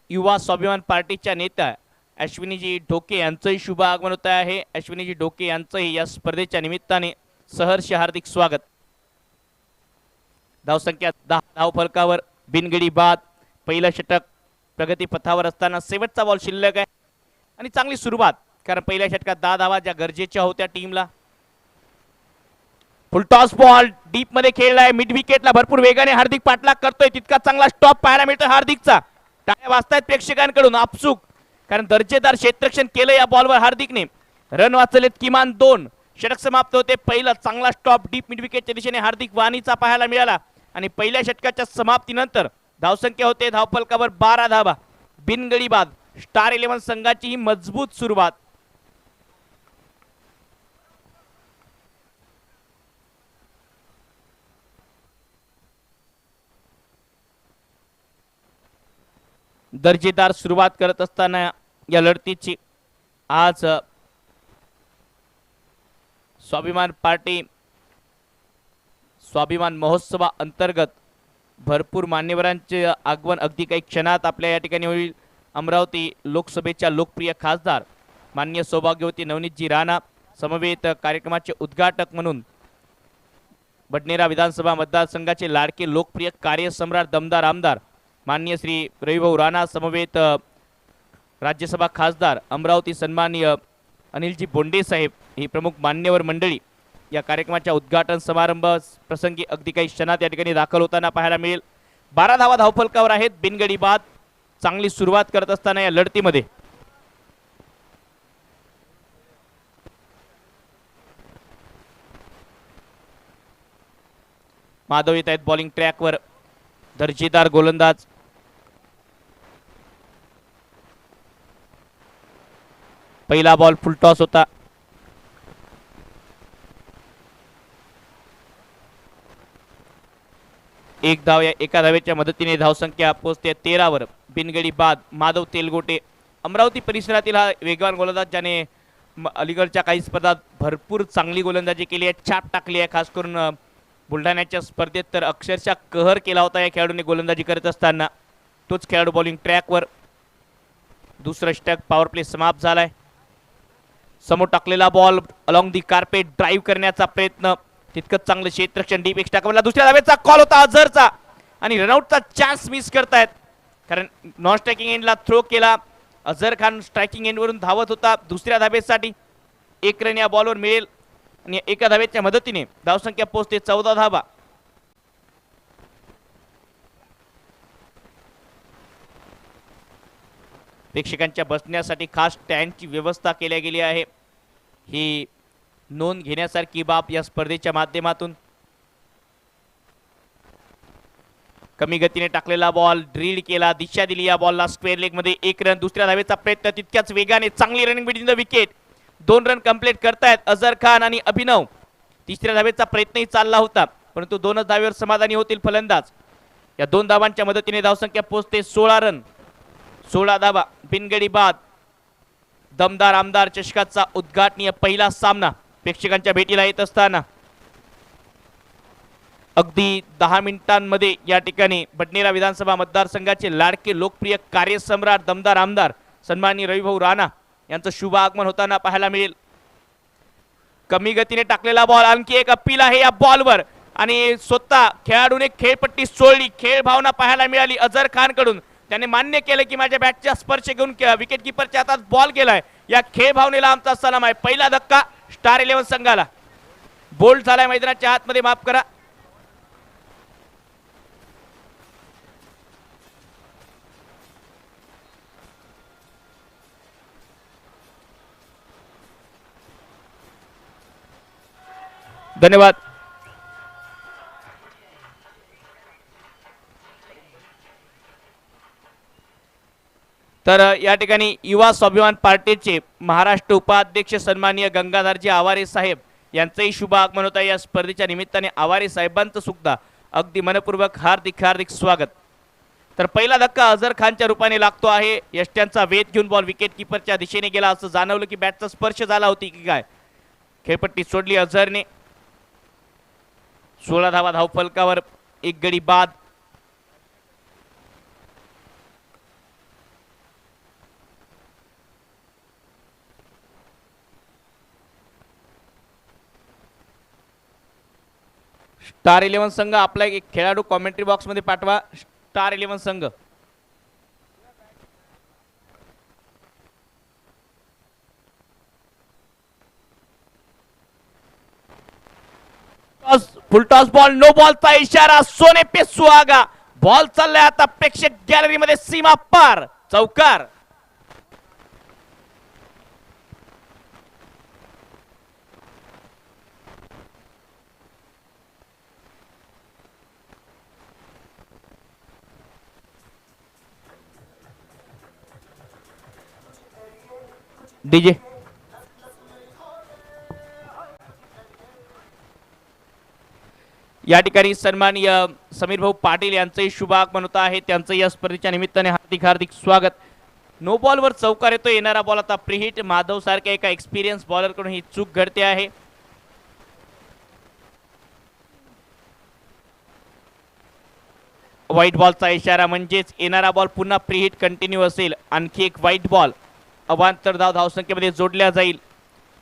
Speaker 2: युवा स्वाभिमान पार्टीच्या नेत्या अश्विनीजी ढोके यांचंही शुभ आगमन होत आहे. अश्विनीजी ढोके यांचंही या स्पर्धेच्या निमित्ताने सहर्ष हार्दिक स्वागत. धावसंख्या 10 धावफलकावर. बिनगडी बाद. पहिलं षटक प्रगती पथावर असताना शेवटचा बॉल शिल्लक आहे आणि चांगली सुरुवात, कारण पहिल्या षटकात 10 धावा ज्या गरजेच्या होत्या टीमला. फुलटॉस बॉल डीप मध्ये खेळलाय. मिड विकेटला भरपूर वेगाने हार्दिक पाठलाग करतोय. तितका चांगला स्टॉप पाहायला मिळतोय हार्दिकचा. टाळ्या वाजतायत प्रेक्षकांकडून आपसुक, कारण दर्जेदार क्षेत्ररक्षण केलं या बॉलवर हार्दिकने. रन वाचलेत किमान 2. षटक समाप्त होते. पहिला चांगला स्टॉप डीप मिड विकेटच्या दिशेने हार्दिक वाणीचा पाहायला मिळाला आणि पहिल्या षटकाच्या समाप्तीनंतर धावसंख्या होते धावफलकावर 12 धावा. बिनगडी बाद. स्टार 11 संघाची ही मजबूत सुरुवात. दर्जेदार सुरुवात करत असताना या लढतीची आज स्वाभिमान पार्टी स्वाभिमान महोत्सवा अंतर्गत भरपूर मान्यवरांचे आगमन अगदी काही क्षणात आपल्या या ठिकाणी होईल. अमरावती लोकसभेच्या लोकप्रिय खासदार मान्य सौभाग्यवती नवनीतजी राणा समवेत कार्यक्रमाचे उद्घाटक म्हणून बडनेरा विधानसभा मतदारसंघाचे लाडके लोकप्रिय कार्यसम्राट दमदार आमदार माननीय श्री रविभाऊ राणा समवेत राज्यसभा खासदार अमरावती सन्माननीय अनिलजी बोंडे साहेब ही प्रमुख मान्यवर मंडळी या कार्यक्रमाच्या उद्घाटन समारंभ प्रसंगी अगदी काही क्षणात या ठिकाणी दाखल होताना पाहायला मिळेल. 12 धावा धावफलकावर आहेत. बिनगडी बाद. चांगली सुरुवात करत असताना या लढतीमध्ये माधव येत आहेत बॉलिंग ट्रॅकवर. दर्जेदार गोलंदाज. पहिला बॉल फुलटॉस होता. एक धाव. या एका धावेच्या मदतीने धावसंख्या पोहोचते 13 वर. बिनगडी बाद. माधव तेलगोटे अमरावती परिसरातील हा वेगवान गोलंदाज ज्याने अलीकडच्या काही स्पर्धात भरपूर चांगली गोलंदाजी केली आहे, छाप टाकली आहे. खास करून बुलढाण्याच्या स्पर्धेत तर अक्षरशः कहर केला होता या खेळाडूने गोलंदाजी करत असताना. तोच खेळाडू बॉलिंग ट्रॅकवर. दुसरं षटक पॉवर प्ले समाप्त झालाय. समोर टाकलेला ball along the carpet drive करण्याचा प्रयत्न, तितकंच चांगलं क्षेत्ररक्षण डीप एक्स्ट्रा कव्हरला. दुसऱ्या धावेचा कॉल होता अझरचा आणि रनआउटचा चान्स मिस करतायत, कारण नॉन स्ट्रायकिंग एंडला थ्रो केला. अझर खान स्ट्रायकिंग एंडवरून धावत होता. दुसऱ्या धावेसाठी 1 रन या बॉलवर मिळेल आणि एका धावेच्या मदतीने धावसंख्या पोहोचते 14 धावा. प्रेक्षकांच्या बसण्यासाठी खास स्टँडची व्यवस्था केल्या गेली आहे. ही नोंद घेण्यासारखी बाब या स्पर्धेच्या माध्यमातून. कमी गतीने टाकलेला बॉल ड्रिल केला, दिशा दिली या बॉलला स्क्वेअर लेग मध्ये. 1 रन. दुसऱ्या धावेचा प्रयत्न तितक्याच वेगाने, चांगली running between the wicket. 2 run complete करतायत अझर खान आणि अभिनव. तिसऱ्या धावेचा प्रयत्नही चालला होता, परंतु 2च धावेवर समाधानी होतील फलंदाज. या 2 धावांच्या मदतीने धावसंख्या पोहोचते 16 रन. 16 धावा बिनगडी बाद. दमदार आमदार चषकाचा उद्घाटनीय पहिला सामना प्रेक्षकांच्या भेटीला येत असताना अगदी 10 मिनिटांमध्ये या ठिकाणी बडनेरा विधानसभा मतदारसंघाचे लाडके लोकप्रिय कार्यसम्राट दमदार आमदार सन्माननीय रविभाऊ राणा यांचं शुभ आगमन होताना पाहायला मिळेल. कमी गतीने टाकलेला बॉल, आणखी एक अपील आहे या बॉलवर आणि स्वतः खेळाडूने खेळपट्टी सोडली. खेळ भावना पाहायला मिळाली अझर खान कडून. त्याने मान्य केलं की माझ्या बॅटचा स्पर्श घेऊन विकेट किपरच्या हातात बॉल गेलाय. या खेळ भावनेला आमचा सलाम आहे. पहिला धक्का स्टार 11 संघाला. बोल्ड झालाय मैदानाच्या आतमध्ये, माफ करा. धन्यवाद. तर या ठिकाणी युवा स्वाभिमान पार्टीचे महाराष्ट्र उपाध्यक्ष सन्माननीय गंगाधरजी आवारे साहेब यांचंही शुभ आगमन होत आहे. या स्पर्धेच्या निमित्ताने आवारे साहेबांचं सुद्धा अगदी मनपूर्वक हार्दिक हार्दिक स्वागत. तर पहिला धक्का अझर खानच्या रूपाने लागतो आहे. यष्ट्यांचा वेध घेऊन बॉल विकेट किपरच्या दिशेने गेला. असं जाणवलं की बॅटचा स्पर्श झाला होती की काय. खेळपट्टी सोडली अझरने. 16 धावा धावफलकावर, 1 गडी बाद. स्टार 11 संघ आपला एक खेळाडू कॉमेंट्री बॉक्स मध्ये पाठवा. स्टार 11 संघ. फुलटॉस बॉल, नो बॉलचा इशारा. सोने पे सुहागा. बॉल चाललाय आता प्रेक्षक गॅलरी मध्ये सीमा पार. चौकार. डीजे या ठिकाणी सन्माननीय समीर भाऊ पाटील यांचंही शुभ आगमन होत आहे. त्यांचं या स्पर्धेच्या निमित्ताने हार्दिक हार्दिक स्वागत. नो बॉलवर चौकार येतो. येणारा बॉल आता प्रीहिट. माधव सारख्या एका एक्सपिरियन्स बॉलर कडून ही चूक घडते आहे. व्हाईट बॉलचा इशारा, म्हणजेच येणारा बॉल पुन्हा प्रीहिट कंटिन्यू असेल. आणखी एक व्हाईट बॉल अवांतर धाव धावसंख्येमध्ये जोडल्या जाईल.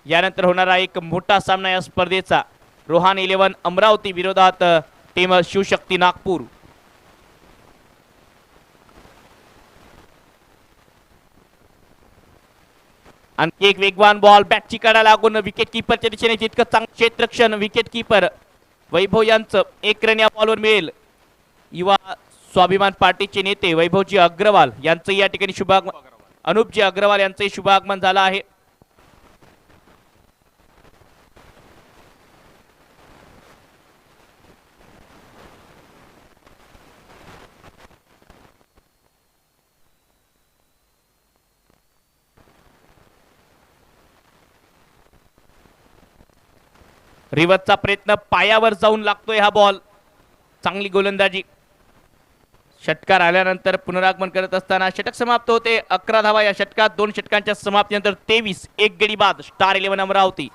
Speaker 2: यानंतर होणारा एक मोठा सामना या स्पर्धेचा. रोहान 11 अमरावती विरोधात टीम शिवशक्ती नागपूर. आणखी एक वेगवान बॉल बॅटची कडा लागून विकेट किपरच्या दिशेने. तितकं चांगलं क्षेत्ररक्षण विकेट किपर वैभव यांचं. 1 रन या बॉलवर मिळेल. युवा स्वाभिमान पार्टीचे नेते वैभवजी अग्रवाल यांचं या ठिकाणी शुभागमन, अनुपजी अग्रवाल यांचंही शुभागमन झालं आहे. रिवर्सचा प्रयत्न, पायावर जाऊन लागतोय हा बॉल. चांगली गोलंदाजी. षटकार आल्यानंतर पुनरागमन करत असताना षटक समाप्त होते. 11 धावा या षटकात. 2 षटकांच्या समाप्तीनंतर 23. 1 गडी बाद. स्टार 11 अमरावती.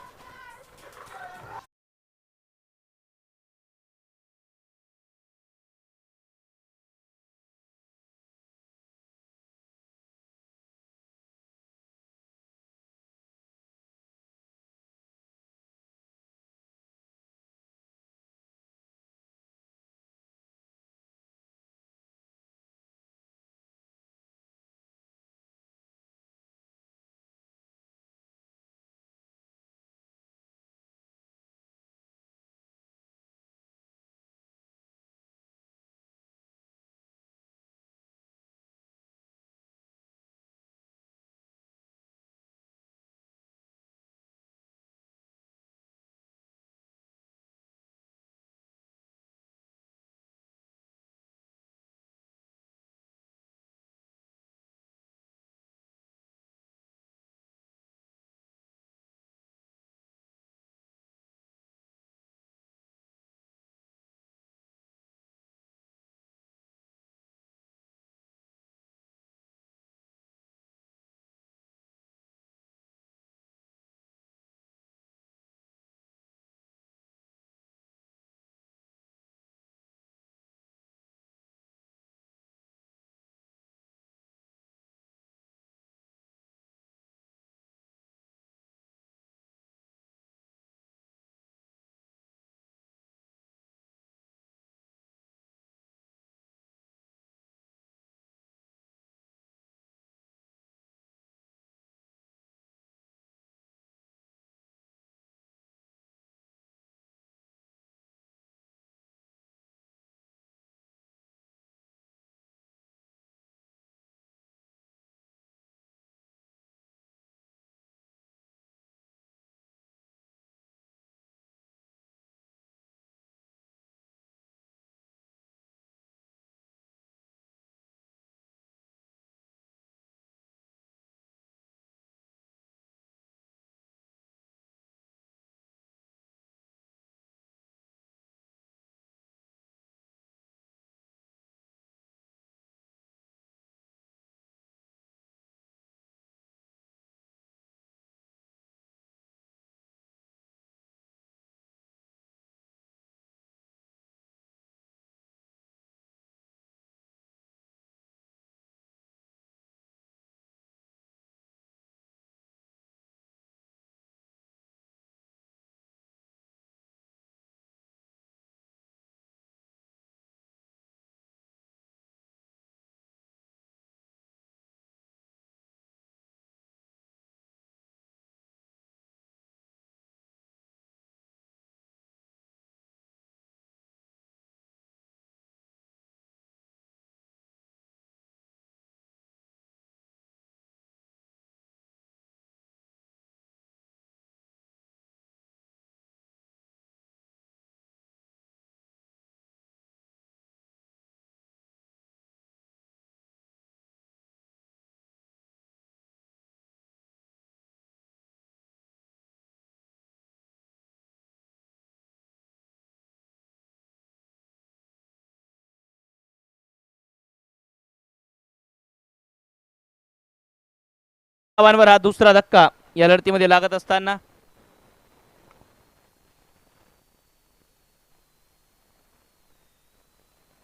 Speaker 2: धावांवर हा दुसरा धक्का या लढतीमध्ये लागत असताना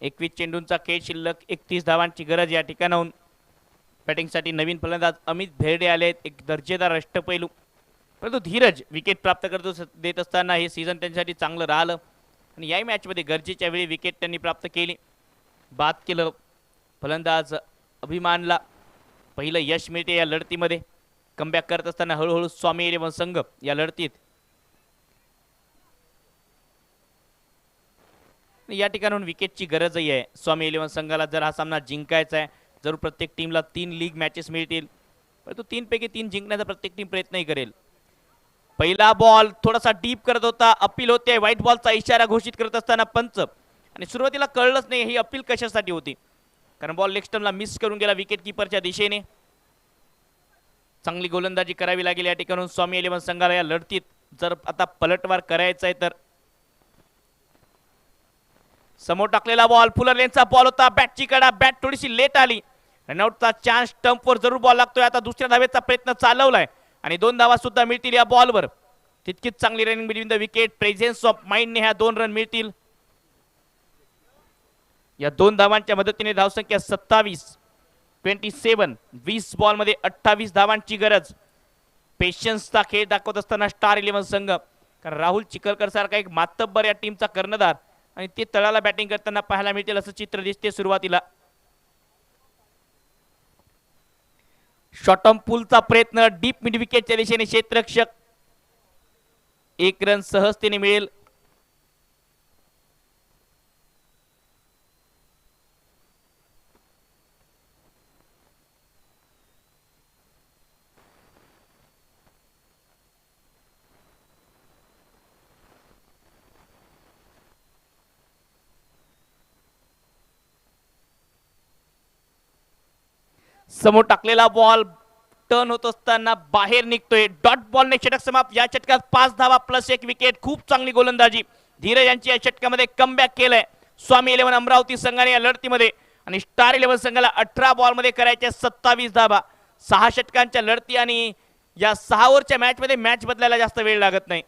Speaker 2: 21 चेंडूंचा खेळ शिल्लक 31 धावांची गरज या ठिकाणाहून बॅटिंगसाठी नवीन फलंदाज अमित भेरडे आले आहेत. एक दर्जेदार अष्टपैलू परंतु धीरज विकेट प्राप्त देत असताना हे सीझन त्यांच्यासाठी चांगलं राहिलं आणि याही मॅचमध्ये गरजेच्या वेळी विकेट त्यांनी प्राप्त केली. बाद केलं फलंदाज अभिमानला पहिलं यश मिळते या लढतीमध्ये. कमबॅक करत असताना हळूहळू स्वामी इलेव्हन संघ या लढतीत या ठिकाणून विकेटची गरजही आहे स्वामी इलेव्हन संघाला. जर हा सामना जिंकायचा आहे, जरूर प्रत्येक टीमला 3 लीग मॅचेस मिळतील, परंतु 3 पैकी 3 जिंकण्याचा प्रत्येक टीम प्रयत्नही करेल. पहिला बॉल थोडासा डीप करत होता, अपील होते. व्हाईट बॉलचा इशारा घोषित करत असताना पंच आणि सुरुवातीला कळलंच नाही ही अपील कशासाठी होती, कारण बॉल लेग स्टंपला मिस करून गेला विकेट किपरच्या दिशेने. चांगली गोलंदाजी करावी लागेल या ठिकाणून स्वामी इलेव्हन संघाला या लढतीत जर आता पलटवार करायचा आहे तर. समोर टाकलेला बॉल फुलर लेनचा बॉल होता, बॅटची कडा, बॅट थोडीशी लेट आली. रनआउटचा चान्स, स्टंपवर जरूर बॉल लागतोय. आता दुसऱ्या धावेचा प्रयत्न चालवलाय आणि 2 धावा सुद्धा मिळतील या बॉलवर. तितकीच चांगली running between the wicket, presence of माइंडने ह्या 2 रन मिळतील. या 2 धावांच्या मदतीने धावसंख्या 27, 20 बॉलमध्ये 28 धावांची गरज. पेशन्सचा खेळ दाखवत असताना स्टार इलेव्हन संघ, कारण राहुल चिखलकर सारखा एक मातब्बर या टीमचा कर्णधार आणि ते तळाला बॅटिंग करताना पाहायला मिळतील असं चित्र दिसते सुरुवातीला. शॉर्ट पुलचा प्रयत्न डीप मिड विकेटच्या दिशेने क्षेत्ररक्षक, 1 रन सहजतेने मिळेल. समोर टाकलेला बॉल टर्न होत असताना बाहेर निघतोय. डॉट बॉलने षटक समाप्त. या षटकात 5 धावा प्लस 1 विकेट. खूप चांगली गोलंदाजी धीरज यांची या षटकामध्ये कमबॅक केलंय स्वामी इलेव्हन अमरावती संघाने या लढतीमध्ये. आणि स्टार इलेव्हन संघाला 18 बॉलमध्ये करायच्या 27 धावा. 6 षटकांच्या लढती आणि या 6 ओव्हरच्या मॅचमध्ये मॅच बदलायला जास्त वेळ लागत नाही.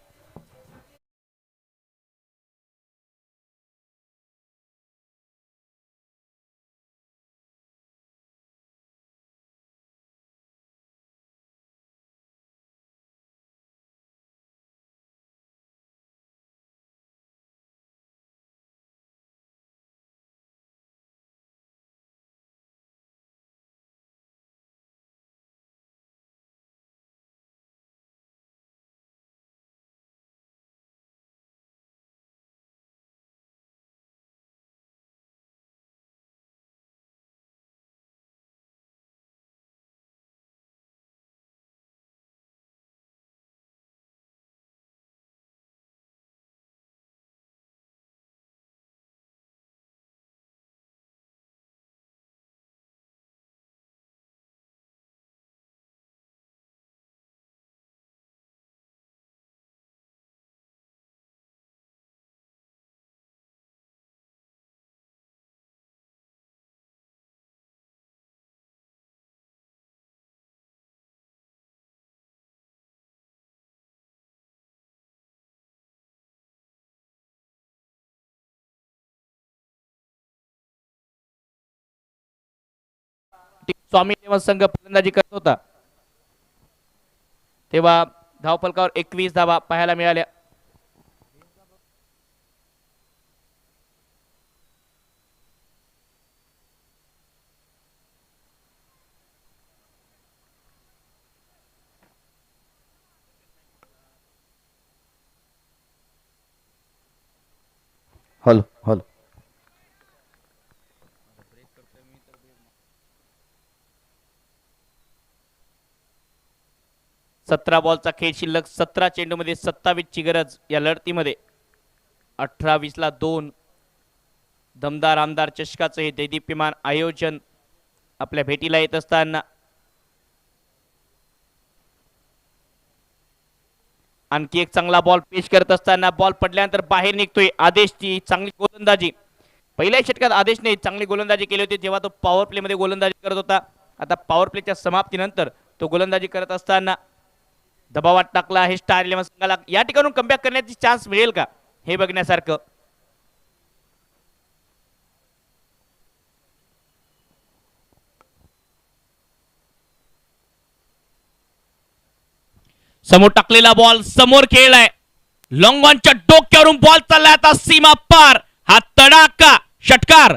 Speaker 2: स्वामी इलेव्हन संघ फलंदाजी करत होता तेव्हा धावफलकावर 21 धावा पाहायला मिळाल्या.
Speaker 1: हॅलो हॅलो
Speaker 2: 17 बॉलचा खेळ शिल्लक. 17 चेंडूमध्ये 27 ची गरज या लढतीमध्ये. 18-20 2. दमदार आमदार चषकाचं हे दैदिप्यमान आयोजन आपल्या भेटीला येत असताना आणखी एक चांगला बॉल पेश करत असताना बॉल पडल्यानंतर बाहेर निघतोय. आदेशची चांगली गोलंदाजी. पहिल्या षटकात आदेशने चांगली गोलंदाजी केली होती जेव्हा तो पॉवर प्ले मध्ये गोलंदाजी करत होता. आता पॉवर प्लेच्या समाप्तीनंतर तो गोलंदाजी करत असताना दबावात टाकला आहे स्टार 11 संघाला. या ठिकाणून कमबॅक करण्याची चान्स मिळेल का हे बघण्यासारखं. समोर टाकलेला बॉल समोर खेळलाय. लॉंगॉनच्या डोक्यावरून बॉल चाललाय आता सीमा पार. हा तडाका षटकार.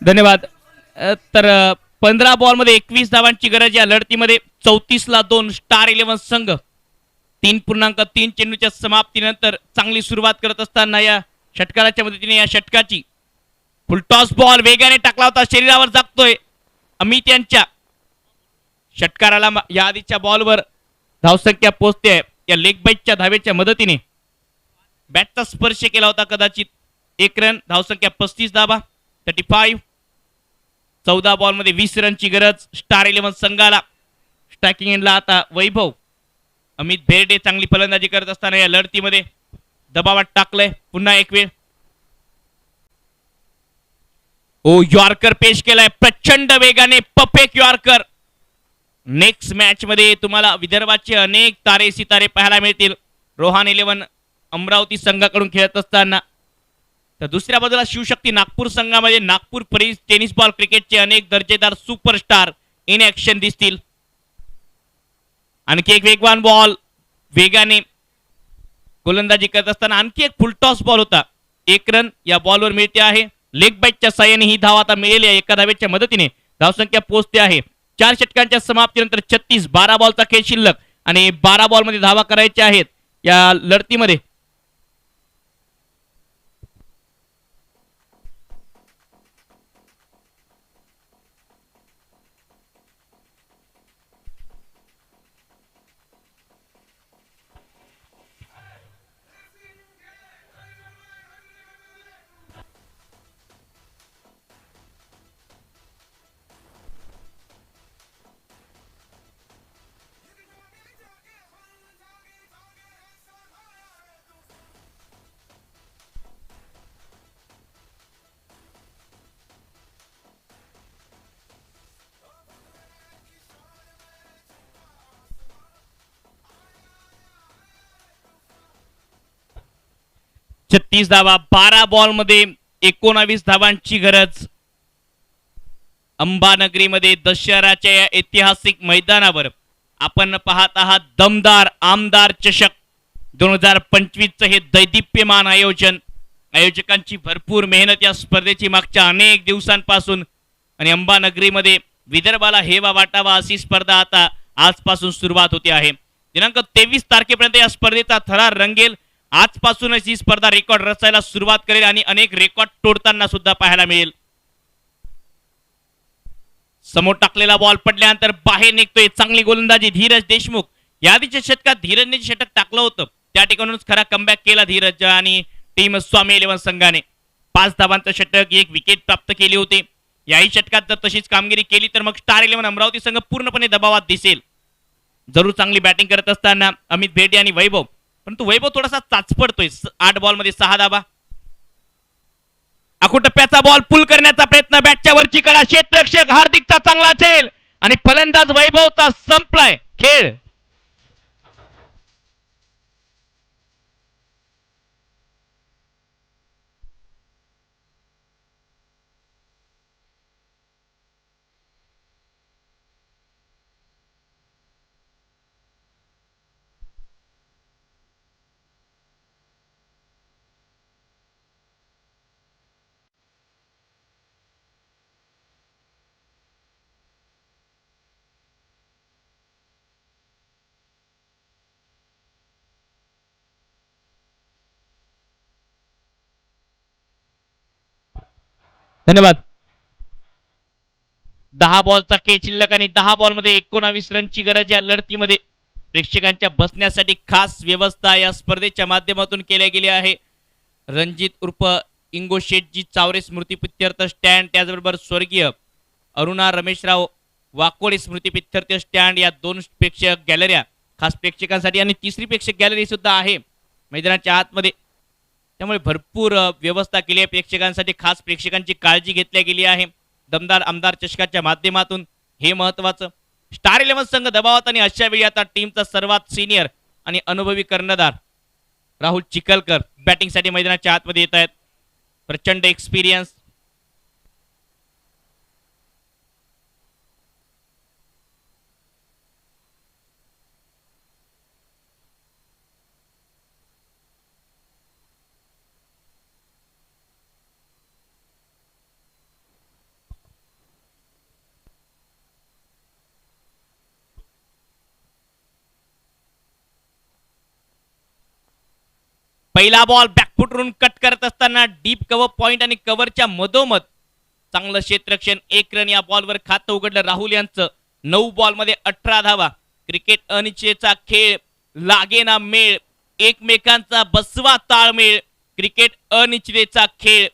Speaker 2: धन्यवाद. तर 15 बॉल मध्ये 21 धावांची गरज. या लढतीमध्ये 34ला 2 स्टार 11 संघ 3.3 चेंडूच्या समाप्तीनंतर चांगली सुरुवात करत असताना या षटकाराच्या मदतीने या षटकाची फुलटॉस बॉल वेगाने टाकला होता. शरीरावर जागतोय अमित यांच्या षटकाराला. या आधीच्या बॉलवर धावसंख्या पोहोचते या लेग बाईटच्या धावेच्या मदतीने. बॅटचा स्पर्श केला होता कदाचित. 1 रन. धावसंख्या 35 धावा 35. 14 बॉल मध्ये 20 रनची गरज स्टार 11 संघाला. स्ट्रायकिंग एंडला आता वैभव. अमित भेरडे चांगली फलंदाजी करत असताना या लढतीमध्ये दबावात टाकलंय पुन्हा एक वेळ. ओ यॉर्कर पेश केलाय प्रचंड वेगाने. Perfect yorker. नेक्स्ट मॅच मध्ये तुम्हाला विदर्भाचे अनेक तारे सितारे पाहायला मिळतील रोहान 11 अमरावती संघाकडून खेळत असताना. तर दुसऱ्या बाजूला शिवशक्ती नागपूर संघामध्ये नागपूर परिस टेनिस बॉल क्रिकेटचे अनेक दर्जेदार सुपरस्टार इन ऍक्शन दिसतील. आणखी एक वेगवान बॉल वेगाने गोलंदाजी करत असताना आणखी एक फुलटॉस बॉल होता. 1 रन या बॉलवर मिळते आहे. लेग बाईटच्या साह्याने ही धाव आता मिळेल. एका धावेच्या मदतीने धावसंख्या पोहोचते आहे 4 षटकांच्या समाप्तीनंतर 36. 12 बॉलचा खेळ शिल्लक आणि 12 बॉल मध्ये धावा करायच्या आहेत या लढतीमध्ये. छत्तीस धावा 12 बॉल मध्ये 19 धावांची गरज. अंबानगरीमध्ये दशहराच्या या ऐतिहासिक मैदानावर आपण पाहत आहात दमदार आमदार चषक 2025 हे दैदिप्यमान आयोजन. आयोजकांची भरपूर मेहनत या स्पर्धेची मागच्या अनेक दिवसांपासून. आणि अंबानगरीमध्ये विदर्भाला हेवा वाटावा अशी स्पर्धा आता आजपासून सुरुवात होते आहे. दिनांक 23 तारखेपर्यंत या स्पर्धेचा थरार रंगेल. आजपासूनच ही स्पर्धा रेकॉर्ड रचायला सुरुवात करेल आणि अनेक रेकॉर्ड तोडताना सुद्धा पाहायला मिळेल. समोर टाकलेला बॉल पडल्यानंतर बाहेर निघतोय. चांगली गोलंदाजी धीरज देशमुख. या आधीच्या षटकात धीरजने षटक टाकलं होतं त्या ठिकाणूनच खरा कमबॅक केला धीरज आणि टीम स्वामी 11 संघाने. 5 धावांचं षटक 1 विकेट प्राप्त केली होती. याही षटकात जर तशीच कामगिरी केली तर मग स्टार 11 अमरावती संघ पूर्णपणे दबावात दिसेल. जरूर चांगली बॅटिंग करत असताना अमित भेटे आणि वैभव. परंतु वैभव थोडासा चाचपडतोय. 8 बॉल मध्ये 6 धावा. आखुटप्प्याचा बॉल पुल करण्याचा प्रयत्न. बॅटच्या वरची कडा. क्षेत्ररक्षक हार्दिकचा चांगला खेळ आणि फलंदाज वैभवचा संपलाय खेळ. धन्यवाद. 10 बॉलचा खेळ शिल्लक आणि 10 बॉलमध्ये 19 रनची गरज या लढतीमध्ये. प्रेक्षकांच्या बसण्यासाठी खास व्यवस्था या स्पर्धेच्या माध्यमातून केल्या गेली आहे. रणजित उर्फ इंगो शेटजी चावरे स्मृतिप्रित्यर्थ स्टँड, त्याचबरोबर स्वर्गीय अरुणा रमेशराव वाकोडे स्मृतिप्रित्यर्थ स्टँड या दोन प्रेक्षक गॅलऱ्या खास प्रेक्षकांसाठी आणि तिसरी प्रेक्षक गॅलरी सुद्धा आहे मैदानाच्या आतमध्ये. त्यामुळे भरपूर व्यवस्था केली आहे प्रेक्षकांसाठी. खास प्रेक्षकांची काळजी घेतली गेली आहे दमदार आमदार चषकाच्या माध्यमातून. हे महत्वाचं. स्टार 11 संघ दबावात आणि अशा वेळी आता टीमचा सर्वात सिनियर आणि अनुभवी कर्णधार राहुल चिखलकर बॅटिंगसाठी मैदानाच्या आतमध्ये येत आहेत. प्रचंड एक्सपिरियन्स. पहिला बॉल बॅकफुटवरून कट करत असताना डीप कव्हर पॉइंट आणि कव्हरच्या मधोमध चांगलं क्षेत्ररक्षण. 1 रन या बॉलवर खातं उघडलं राहुल यांचं. 9 बॉलमध्ये 18 धावा. क्रिकेट अनिश्चिततेचा खेळ, लागेना मेळ, एकमेकांचा बसवा ताळमेळ. क्रिकेट अनिश्चिततेचा खेळ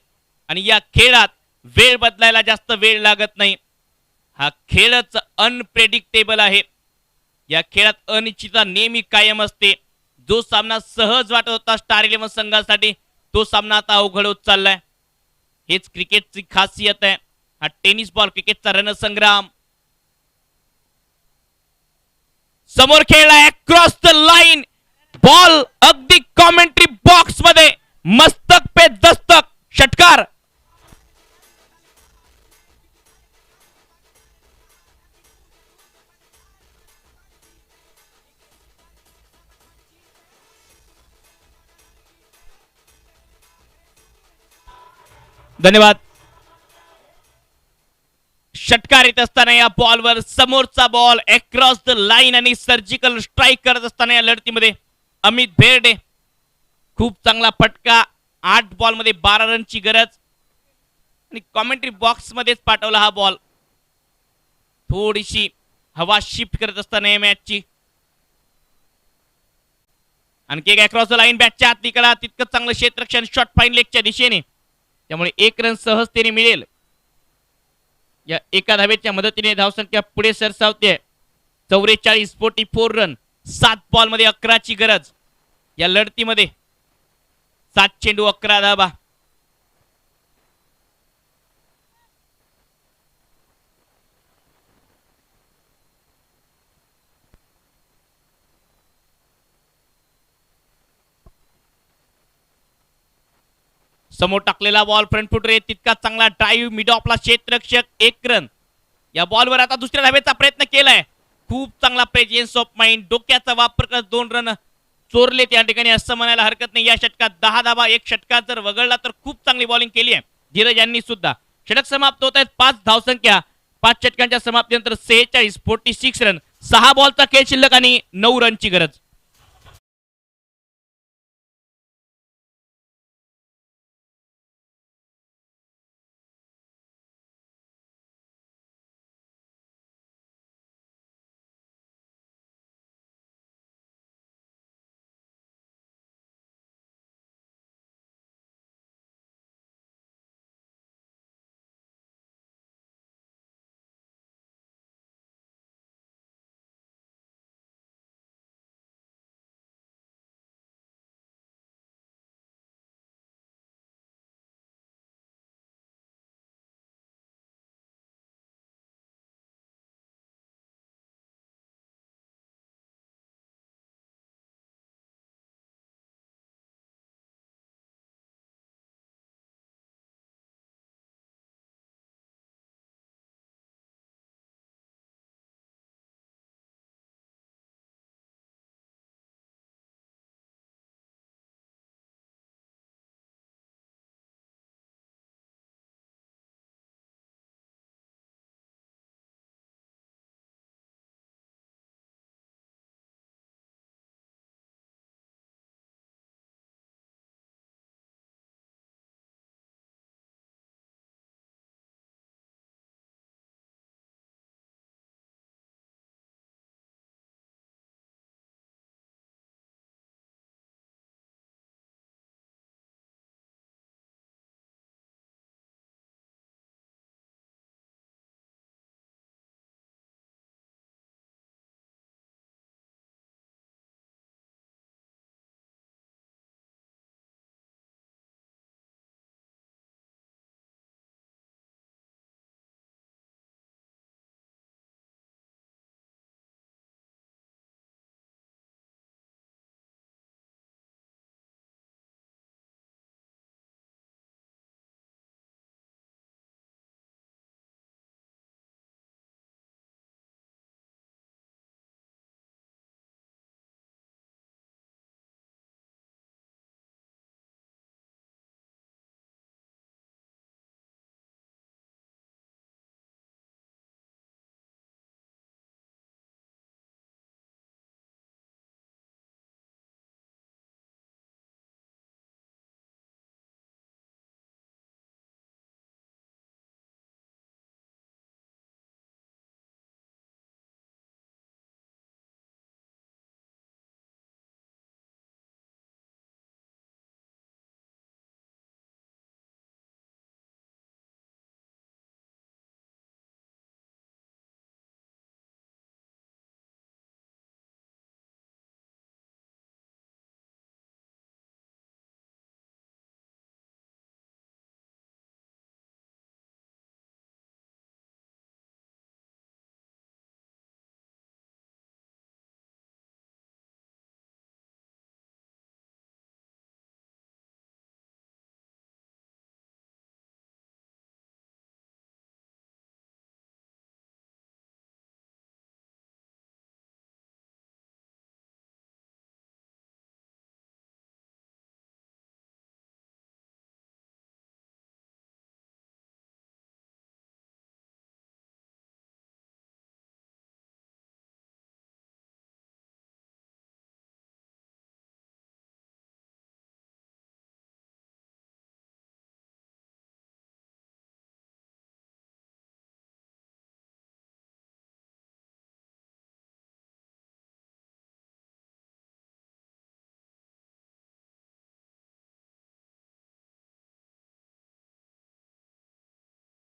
Speaker 2: आणि या खेळात वेळ बदलायला जास्त वेळ लागत नाही. हा खेळच अनप्रेडिक्टेबल आहे. या खेळात अनिश्चितता नेहमी कायम असते. जो सामना सहज वाटत होता स्टार 11 संघासाठी तो सामना आता अवघड होत चाललाय. हेच क्रिकेटची खासियत आहे. हा टेनिस बॉल क्रिकेटचा रणसंग्राम. समोर खेळला अक्रॉस द लाईन. बॉल अगदी कॉमेंट्री बॉक्स मध्ये मस्तक पे दस्तक. षटकार. धन्यवाद. षटकार येत असताना या बॉलवर समोरचा बॉल अक्रॉस द लाईन आणि सर्जिकल स्ट्राईक करत असताना या लढतीमध्ये अमित भेरडे. खूप चांगला फटका. 8 बॉलमध्ये 12 रनची गरज आणि कॉमेंट्री बॉक्स मध्येच पाठवला हा बॉल. थोडीशी हवा शिफ्ट करत असताना या मॅचची. आणखी एक अक्रॉस द लाईन बॅटच्या आतली कडा. तितकं चांगलं क्षेत्ररक्षण शॉट फाईन लेगच्या दिशेने. त्यामुळे 1 रन सहजतेने मिळेल. या एका धावेच्या मदतीने धावसंख्या पुढे सरसावते. 44 रन. 7 बॉलमध्ये 11ची गरज या लढतीमध्ये. 7 चेंडू 11 धावा. समोर टाकलेला बॉल फ्रंट फुटर आहे. तितका चांगला ड्राईव्ह मिड ऑफला क्षेत्ररक्षक. 1 रन. या बॉलवर आता दुसऱ्या धावेचा प्रयत्न केलाय. खूप चांगला प्रेझेन्स ऑफ माइंड. डोक्याचा वापर करत 2 रन चोरले त्या ठिकाणी असं म्हणायला हरकत नाही. या षटकात 10 धावा. 1 षटकात जर वगळला तर खूप चांगली बॉलिंग केली आहे धीरज यांनी सुद्धा. षटक समाप्त होत आहेत. 5 धावसंख्या. 5 षटकांच्या समाप्तीनंतर 46 रन. 6 बॉलचा खेळ शिल्लक आणि 9 रनची गरज.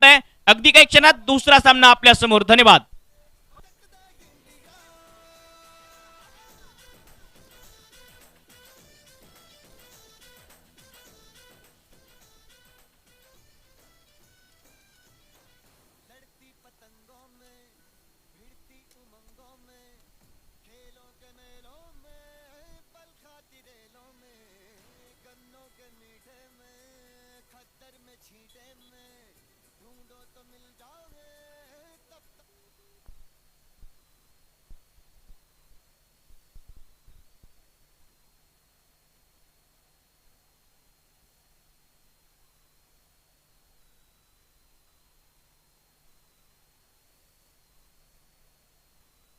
Speaker 2: आहे अगदी काही क्षणात दुसरा सामना आपल्या समोर. धन्यवाद.